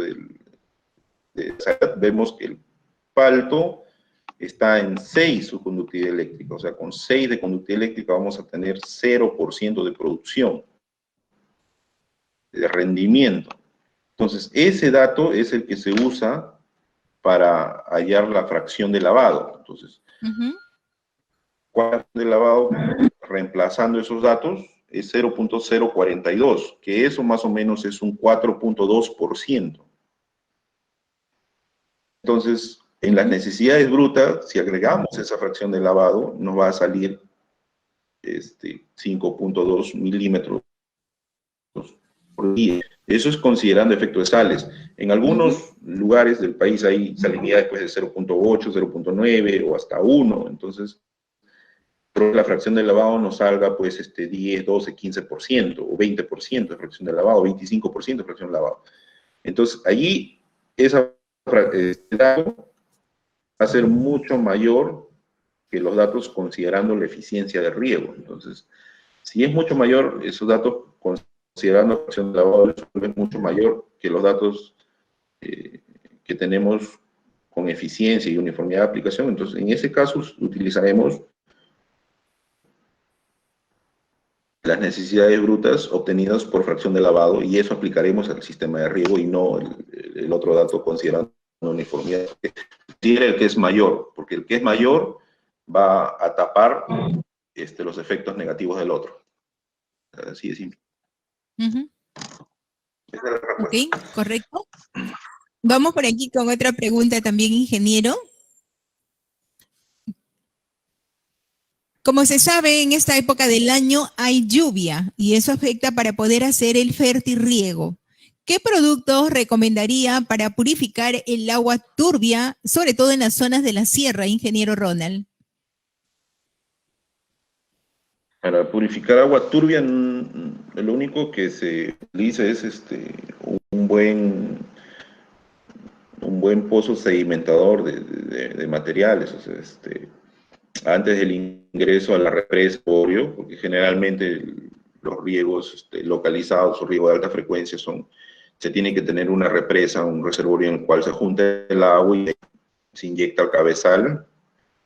vemos que el palto está en 6 su conductividad eléctrica, o sea, con 6 de conductividad eléctrica vamos a tener 0% de producción, de rendimiento. Entonces, ese dato es el que se usa para hallar la fracción de lavado. Entonces, ¿cuál de lavado? Reemplazando esos datos, es 0.042, que eso más o menos es un 4.2%. Entonces, en las necesidades brutas, si agregamos esa fracción de lavado, nos va a salir 5.2 milímetros por día. Eso es considerando efecto de sales. En algunos lugares del país hay salinidad después de 0.8, 0.9 o hasta 1. Entonces, la fracción de lavado nos salga pues 10, 12, 15% o 20% de fracción de lavado, 25% de fracción de lavado. Entonces, allí dato va a ser mucho mayor que los datos considerando la eficiencia de riego. Entonces, si es mucho mayor, esos datos considerando la fracción de lavado del suelo es mucho mayor que los datos que tenemos con eficiencia y uniformidad de aplicación. Entonces, en ese caso utilizaremos las necesidades brutas obtenidas por fracción de lavado, y eso aplicaremos al sistema de riego y no el otro dato considerando uniformidad. Tiene el que es mayor, porque el que es mayor va a tapar los efectos negativos del otro. Así de simple. Ok, correcto. Vamos por aquí con otra pregunta también, ingeniero. Como se sabe, en esta época del año hay lluvia y eso afecta para poder hacer el fertirriego. ¿Qué productos recomendaría para purificar el agua turbia, sobre todo en las zonas de la sierra, ingeniero Ronald? Para purificar agua turbia, lo único que se utiliza es un buen pozo sedimentador de materiales. O sea, antes del ingreso a la represa, obvio, porque generalmente los riegos localizados o riego de alta frecuencia se tiene que tener una represa, un reservorio en el cual se junta el agua y se inyecta al cabezal,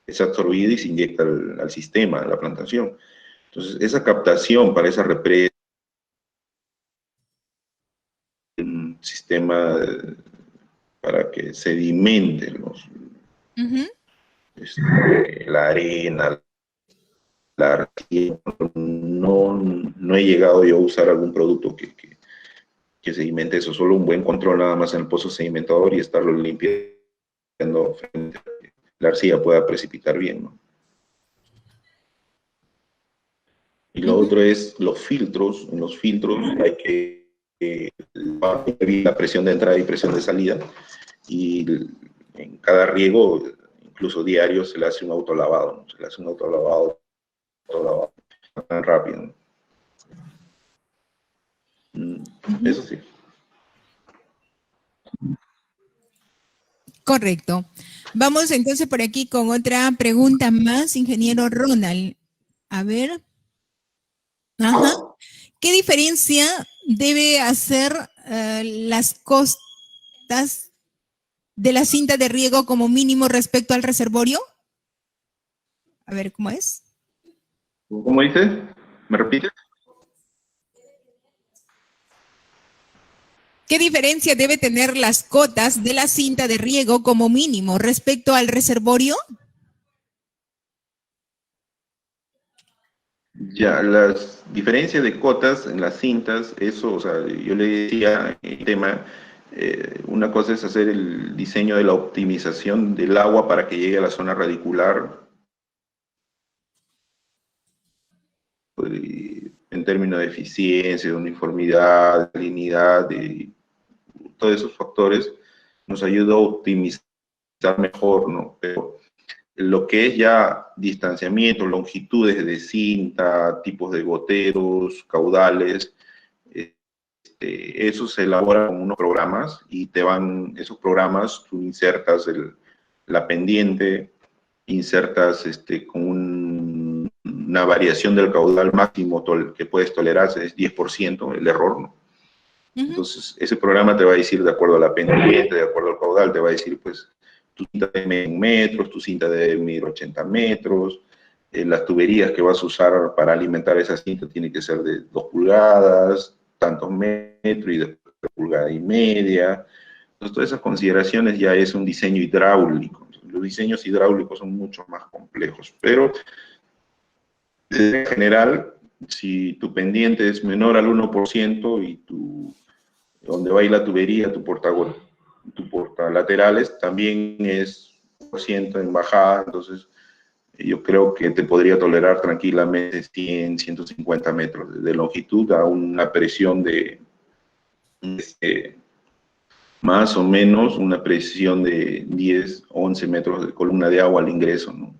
es absorbida y se inyecta al sistema, a la plantación. Entonces, esa captación para esa represa, un sistema para que sedimenten la arena, la arcilla. No he llegado yo a usar algún producto que sedimente eso, solo un buen control nada más en el pozo sedimentador y estarlo limpiando frente a que la arcilla pueda precipitar bien, ¿no? Y lo otro es los filtros. En los filtros hay que medir la presión de entrada y presión de salida, y en cada riego, incluso diario, se le hace un autolavado, ¿no? Se le hace un autolavado tan rápido, ¿no? Eso sí. Correcto. Vamos entonces por aquí con otra pregunta más, ingeniero Ronald. A ver. Ajá. ¿Qué diferencia debe hacer las costas de la cinta de riego como mínimo respecto al reservorio? A ver, ¿cómo es? ¿Cómo dice? ¿Me repites? ¿Qué diferencia debe tener las cotas de la cinta de riego como mínimo respecto al reservorio? Ya, las diferencias de cotas en las cintas, eso, o sea, yo le decía el tema, una cosa es hacer el diseño de la optimización del agua para que llegue a la zona radicular, en términos de eficiencia, de uniformidad, de salinidad, de todos esos factores, nos ayuda a optimizar mejor, ¿no? Pero lo que es ya distanciamiento, longitudes de cinta, tipos de goteros, caudales, eso se elabora con unos programas y esos programas, tú insertas la pendiente, insertas con una variación del caudal máximo que puedes tolerar, es 10% el error, ¿no? Entonces, ese programa te va a decir, de acuerdo a la pendiente, de acuerdo al caudal, te va a decir, pues, tu cinta debe medir metros, tu cinta debe medir 80 metros, las tuberías que vas a usar para alimentar esa cinta tiene que ser de 2 pulgadas, tantos metros y después 1,5 pulgadas. Entonces, todas esas consideraciones ya es un diseño hidráulico. Los diseños hidráulicos son mucho más complejos, pero en general, si tu pendiente es menor al 1% y donde va a ir la tubería, tu portalaterales también es 1% en bajada, entonces yo creo que te podría tolerar tranquilamente 100, 150 metros de longitud a una presión de más o menos una presión de 10, 11 metros de columna de agua al ingreso, ¿no?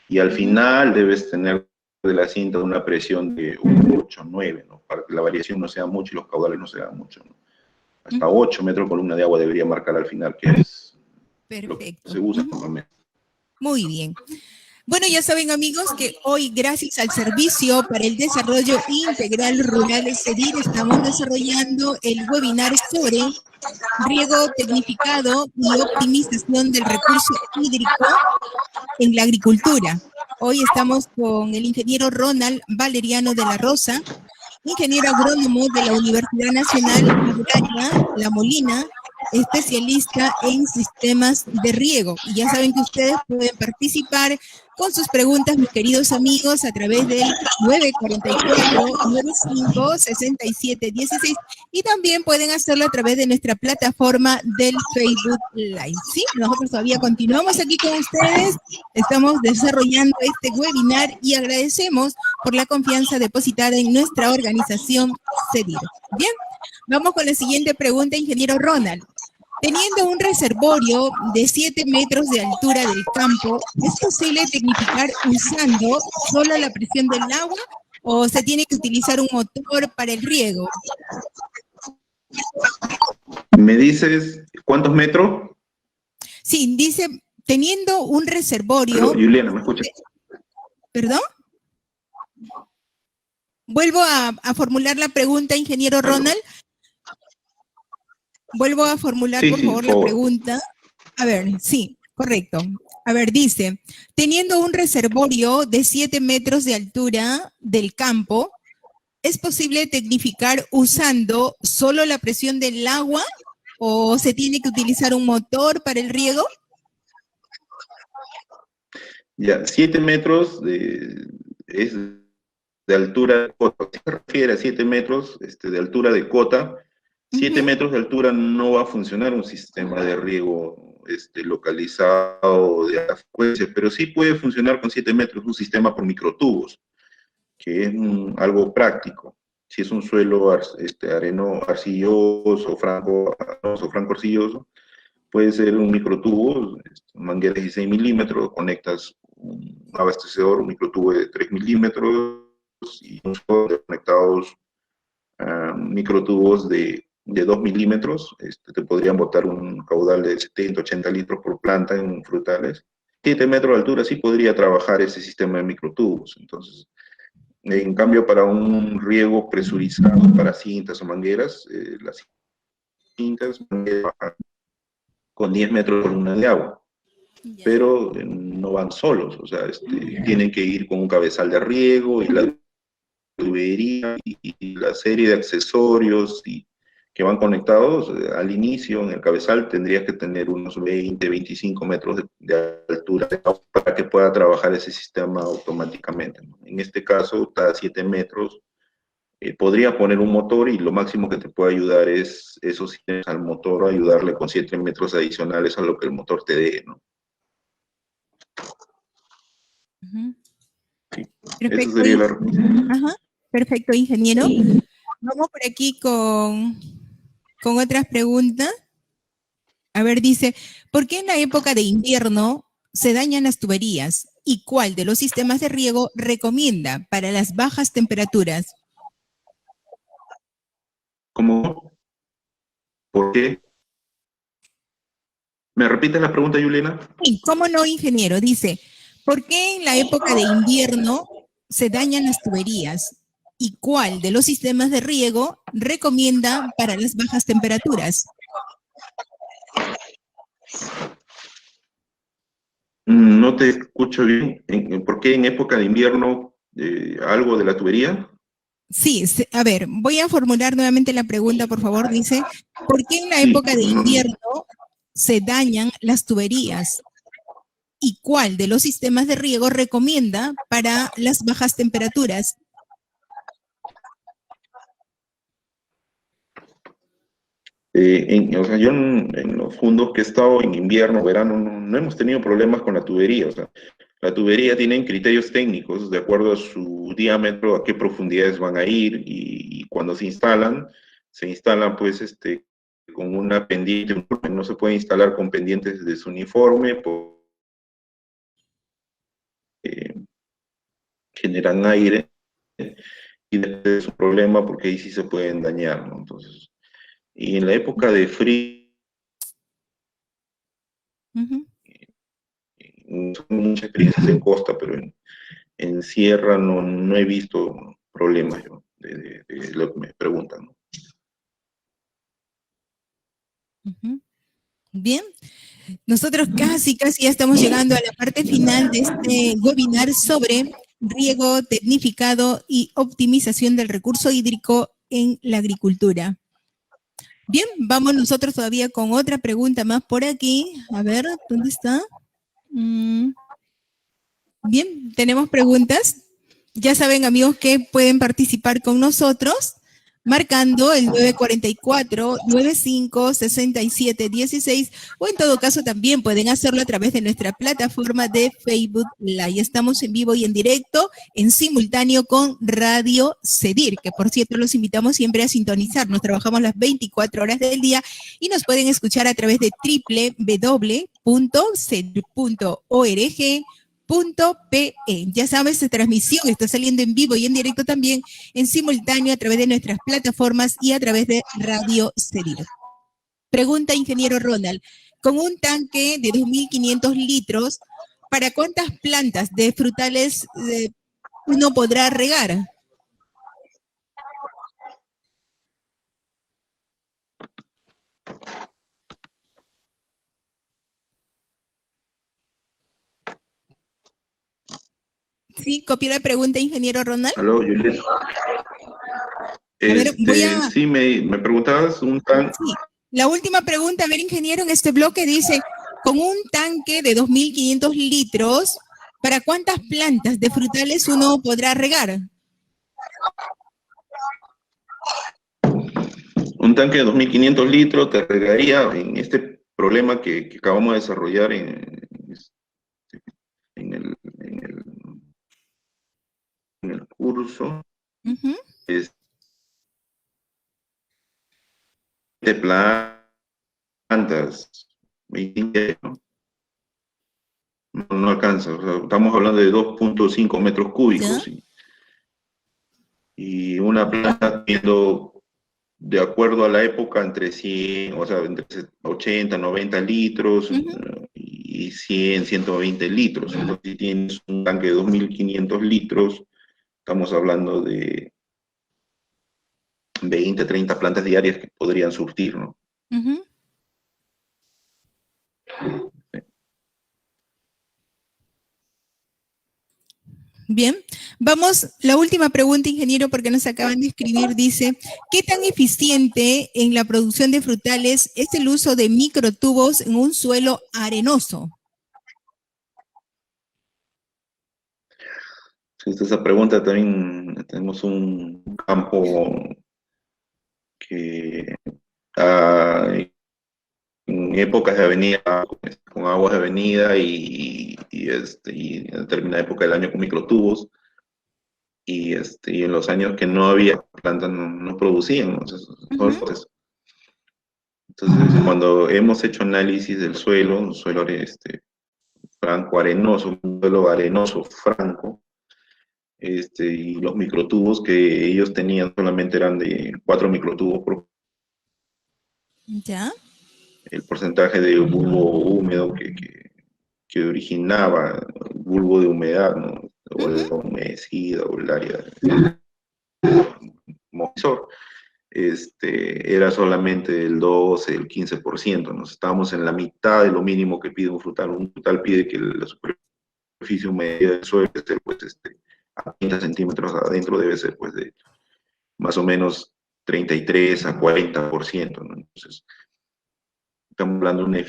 Y al final debes tener de la cinta una presión de 8, 9, ¿no? Para que la variación no sea mucho y los caudales no sean mucho, ¿no? Hasta 8 metros columna de agua debería marcar al final, que es perfecto. Lo que se usa normalmente. Muy bien. Bueno, ya saben amigos que hoy gracias al Servicio para el Desarrollo Integral Rural SEDIR estamos desarrollando el webinar sobre riego tecnificado y optimización del recurso hídrico en la agricultura. Hoy estamos con el ingeniero Ronald Valeriano de la Rosa, ingeniero agrónomo de la Universidad Nacional Agraria La Molina, especialista en sistemas de riego. Y ya saben que ustedes pueden participar con sus preguntas, mis queridos amigos, a través del 944-95-6716 y también pueden hacerlo a través de nuestra plataforma del Facebook Live. Sí, nosotros todavía continuamos aquí con ustedes, estamos desarrollando este webinar y agradecemos por la confianza depositada en nuestra organización SEDIR. Bien, vamos con la siguiente pregunta, ingeniero Ronald. Teniendo un reservorio de 7 metros de altura del campo, ¿es posible tecnificar usando solo la presión del agua o se tiene que utilizar un motor para el riego? ¿Me dices cuántos metros? Sí, dice, teniendo un reservorio... Aló, Juliana, ¿me escuchas? ¿Perdón? Vuelvo a formular la pregunta, ingeniero Ronald. Vuelvo a formular, por favor, la pregunta. A ver, sí, correcto. A ver, dice, teniendo un reservorio de 7 metros de altura del campo, ¿es posible tecnificar usando solo la presión del agua o se tiene que utilizar un motor para el riego? Ya, 7 metros es de altura de cota. Si se refiere a 7 metros de altura de cota, 7 metros de altura no va a funcionar un sistema de riego localizado de alta frecuencia, pero sí puede funcionar con 7 metros un sistema por microtubos, que es algo práctico. Si es un suelo arcilloso, franco arcilloso, puede ser un microtubo, manguera de 16 milímetros, conectas un abastecedor, un microtubo de 3 milímetros y conectados microtubos de 2 milímetros, te podrían botar un caudal de 70, 80 litros por planta en frutales. 7 metros de altura sí podría trabajar ese sistema de microtubos. Entonces, en cambio, para un riego presurizado para cintas o mangueras, las cintas con 10 metros por columna de agua, pero no van solos, o sea, tienen que ir con un cabezal de riego y la tubería y la serie de accesorios que van conectados. Al inicio, en el cabezal, tendrías que tener unos 20, 25 metros de altura para que pueda trabajar ese sistema automáticamente, ¿no? En este caso, cada 7 metros, podría poner un motor y lo máximo que te puede ayudar es esos sistemas al motor, ayudarle con 7 metros adicionales a lo que el motor te dé, ¿no? Sí, perfecto, esa sería la respuesta. Ajá, perfecto, ingeniero. Vamos por aquí con otras preguntas. A ver, dice, ¿por qué en la época de invierno se dañan las tuberías? ¿Y cuál de los sistemas de riego recomienda para las bajas temperaturas? ¿Cómo? ¿Por qué? ¿Me repites la pregunta, Juliana? Sí, ¿cómo no, ingeniero? Dice, ¿por qué en la época de invierno se dañan las tuberías? ¿Y cuál de los sistemas de riego recomienda para las bajas temperaturas? No te escucho bien. ¿Por qué en época de invierno algo de la tubería? Sí, a ver, voy a formular nuevamente la pregunta, por favor. Dice, ¿por qué en la época de invierno se dañan las tuberías? ¿Y cuál de los sistemas de riego recomienda para las bajas temperaturas? O sea, yo en los fundos que he estado en invierno, verano, no hemos tenido problemas con la tubería. O sea, la tubería tienen criterios técnicos de acuerdo a su diámetro, a qué profundidades van a ir, y cuando se instalan pues con una pendiente. No se puede instalar con pendientes de su uniforme, generan aire y es un problema porque ahí sí se pueden dañar, ¿no? Entonces, y en la época de frío, muchas experiencias en costa, pero en sierra no he visto problemas yo, de lo que me preguntan, ¿no? Bien, nosotros casi ya estamos llegando a la parte final de este webinar sobre riego tecnificado y optimización del recurso hídrico en la agricultura. Bien, vamos nosotros todavía con otra pregunta más por aquí. A ver, ¿dónde está? Bien, tenemos preguntas. Ya saben, amigos, que pueden participar con nosotros marcando el 944-95-6716 o en todo caso también pueden hacerlo a través de nuestra plataforma de Facebook Live. Estamos en vivo y en directo, en simultáneo con Radio CEDIR, que por cierto los invitamos siempre a sintonizarnos. Trabajamos las 24 horas del día y nos pueden escuchar a través de www.cedir.org.pe. Ya sabes, esta transmisión está saliendo en vivo y en directo también, en simultáneo a través de nuestras plataformas y a través de Radio CEDIR. Pregunta, ingeniero Ronald, con un tanque de 2.500 litros, ¿para cuántas plantas de frutales uno podrá regar? Sí, copió la pregunta, ingeniero Ronald. Aló, Julieta. Sí, me preguntabas un tanque. Sí, la última pregunta, a ver, ingeniero, en este bloque dice, con un tanque de 2.500 litros, ¿para cuántas plantas de frutales uno podrá regar? Un tanque de 2.500 litros te regaría en este problema que acabamos de desarrollar en el curso. De plantas, no alcanza. O sea, estamos hablando de 2.5 metros cúbicos. Y una planta viendo, de acuerdo a la época, entre 100, o sea, entre 80, 90 litros y 100, 120 litros. Entonces, si tienes un tanque de 2.500 litros, estamos hablando de 20, 30 plantas diarias que podrían surtir, ¿no? Bien, vamos, la última pregunta, ingeniero, porque nos acaban de escribir, dice, ¿qué tan eficiente en la producción de frutales es el uso de microtubos en un suelo arenoso? Esa pregunta también tenemos un campo que en épocas de avenida, con aguas de avenida y en determinada época del año con microtubos, y en los años que no había plantas no producían, ¿no? Entonces, cuando hemos hecho análisis del suelo, un suelo franco arenoso, un suelo arenoso franco, y los microtubos que ellos tenían solamente eran de 4 microtubos por... ¿Ya? El porcentaje de bulbo húmedo que originaba el bulbo de humedad, ¿no? O la humedecida, o el área movisor, era solamente el 12, el 15%, ¿no? Estábamos en la mitad de lo mínimo que pide un frutal. Un frutal pide que la superficie media del suelo esté, pues, a 30 centímetros adentro, debe ser, pues, de más o menos 33 a 40%, ¿no? Entonces, estamos hablando de una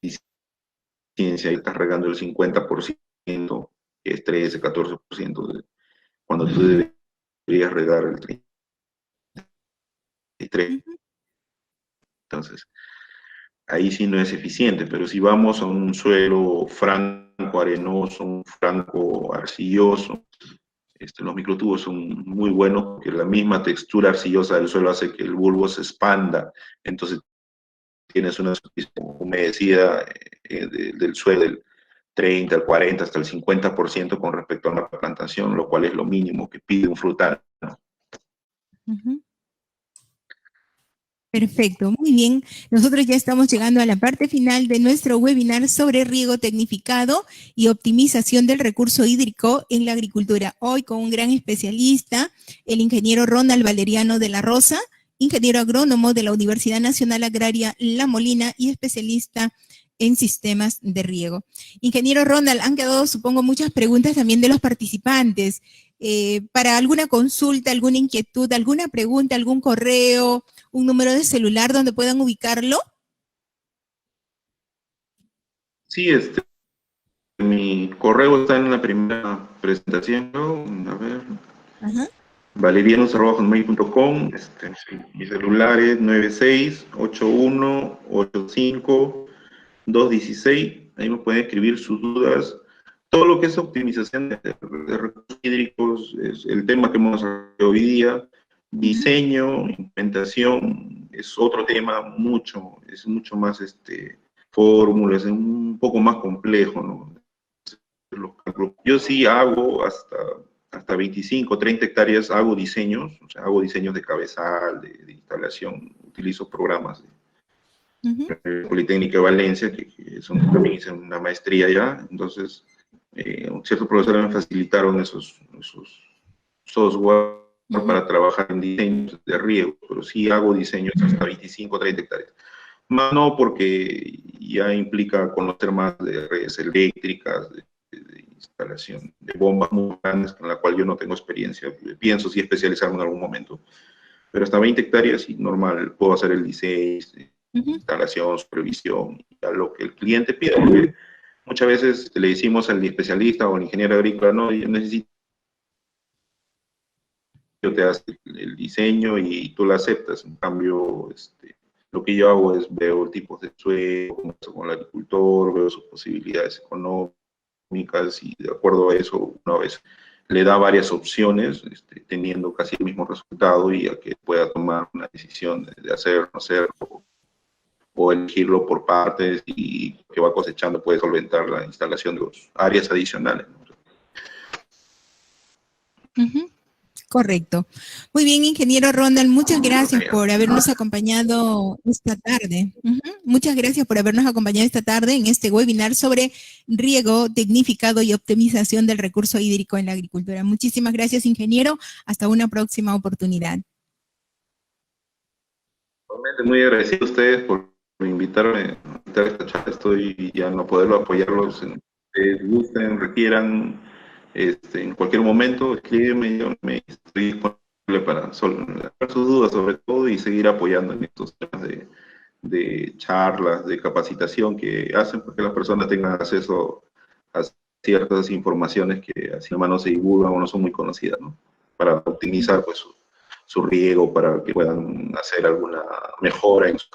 eficiencia y estás regando el 50%, que es 13, 14%, cuando tú deberías regar el 33%. Entonces, ahí sí no es eficiente, pero si vamos a un suelo franco arenoso, un franco arcilloso, los microtubos son muy buenos porque la misma textura arcillosa del suelo hace que el bulbo se expanda, entonces tienes una humedecida del suelo del 30, al 40, hasta el 50% con respecto a una plantación, lo cual es lo mínimo que pide un frutal, ¿no? Perfecto, muy bien. Nosotros ya estamos llegando a la parte final de nuestro webinar sobre riego tecnificado y optimización del recurso hídrico en la agricultura. Hoy con un gran especialista, el ingeniero Ronald Valeriano de la Rosa, ingeniero agrónomo de la Universidad Nacional Agraria La Molina y especialista en sistemas de riego. Ingeniero Ronald, han quedado, supongo, muchas preguntas también de los participantes. Para alguna consulta, alguna inquietud, alguna pregunta, algún correo, un número de celular donde puedan ubicarlo. Sí, mi correo está en la primera presentación, ¿no? A ver. Ajá. valerianos@hotmail.com, mi celular es 9681852216, ahí me pueden escribir sus dudas. Todo lo que es optimización de recursos hídricos es el tema que hemos hablado hoy día. Diseño, implementación, es otro tema es mucho más fórmulas, es un poco más complejo, ¿no? Yo sí hago hasta 25, 30 hectáreas, hago diseños, o sea, hago diseños de cabezal, de instalación, utilizo programas de Politécnica de Valencia, que también hice una maestría ya, entonces ciertos profesores me facilitaron esos software para trabajar en diseños de riego, pero sí hago diseños hasta 25, 30 hectáreas. Más no porque ya implica conocer más de redes eléctricas, de instalación de bombas muy grandes en la cual yo no tengo experiencia. Pienso sí especializarme en algún momento. Pero hasta 20 hectáreas, sí, normal, puedo hacer el diseño, instalación, supervisión, a lo que el cliente pide. Porque muchas veces le decimos al especialista o al ingeniero agrícola, no, yo necesito, yo te hago el diseño y tú lo aceptas. En cambio, lo que yo hago es veo tipos de suelo, converso con el agricultor, veo sus posibilidades económicas, y de acuerdo a eso, una vez le da varias opciones, teniendo casi el mismo resultado, y a que pueda tomar una decisión de hacer, no hacer, o elegirlo por partes, y que va cosechando puede solventar la instalación de las áreas adicionales, ¿no? Correcto. Muy bien, ingeniero Ronald, muchas gracias por habernos acompañado esta tarde. Muchas gracias por habernos acompañado esta tarde en este webinar sobre riego tecnificado y optimización del recurso hídrico en la agricultura. Muchísimas gracias, ingeniero. Hasta una próxima oportunidad. Muy agradecido a ustedes por invitarme a esta charla. Estoy ya no poderlo apoyarlos en lo que gusten, requieran. En cualquier momento, escríbeme, yo me estoy disponible para solventar sus dudas sobre todo y seguir apoyando en estos temas de charlas, de capacitación que hacen para que las personas tengan acceso a ciertas informaciones que así nomás no se divulgan o no son muy conocidas, ¿no? Para optimizar pues su riego, para que puedan hacer alguna mejora en su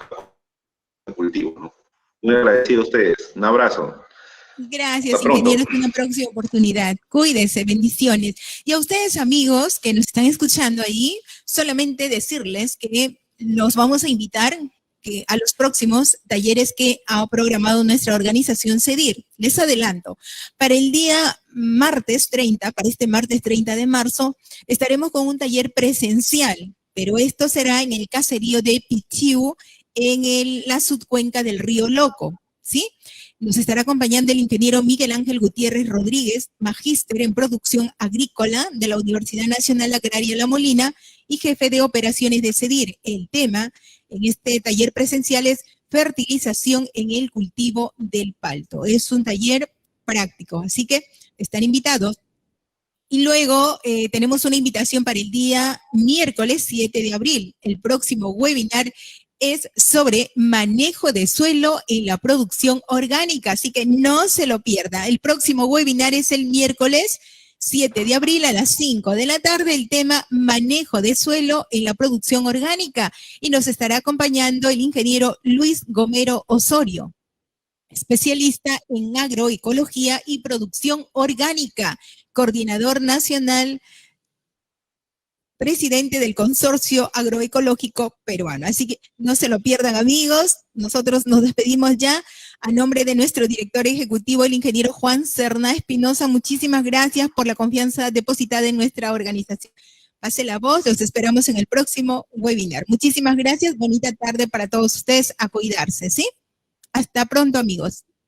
cultivo, ¿no? Muy agradecido a ustedes. Un abrazo. Gracias, ingeniero. Hasta una próxima oportunidad. Cuídense, bendiciones. Y a ustedes, amigos, que nos están escuchando ahí, solamente decirles que los vamos a invitar a los próximos talleres que ha programado nuestra organización CEDIR. Les adelanto, para el día martes 30, para este martes 30 de marzo, estaremos con un taller presencial, pero esto será en el caserío de Pichiu, en la subcuenca del río Loco, ¿sí? Nos estará acompañando el ingeniero Miguel Ángel Gutiérrez Rodríguez, magíster en producción agrícola de la Universidad Nacional Agraria La Molina y jefe de operaciones de CEDIR. El tema en este taller presencial es fertilización en el cultivo del palto. Es un taller práctico, así que están invitados. Y luego tenemos una invitación para el día miércoles 7 de abril. El próximo webinar es sobre manejo de suelo en la producción orgánica, así que no se lo pierda. El próximo webinar es el miércoles 7 de abril a las 5 de la tarde, el tema manejo de suelo en la producción orgánica, y nos estará acompañando el ingeniero Luis Gomero Osorio, especialista en agroecología y producción orgánica, coordinador nacional, presidente del Consorcio Agroecológico Peruano. Así que no se lo pierdan, amigos. Nosotros nos despedimos ya a nombre de nuestro director ejecutivo, el ingeniero Juan Serna Espinosa. Muchísimas gracias por la confianza depositada en nuestra organización. Pase la voz, los esperamos en el próximo webinar. Muchísimas gracias, bonita tarde para todos ustedes, a cuidarse, ¿sí? Hasta pronto, amigos.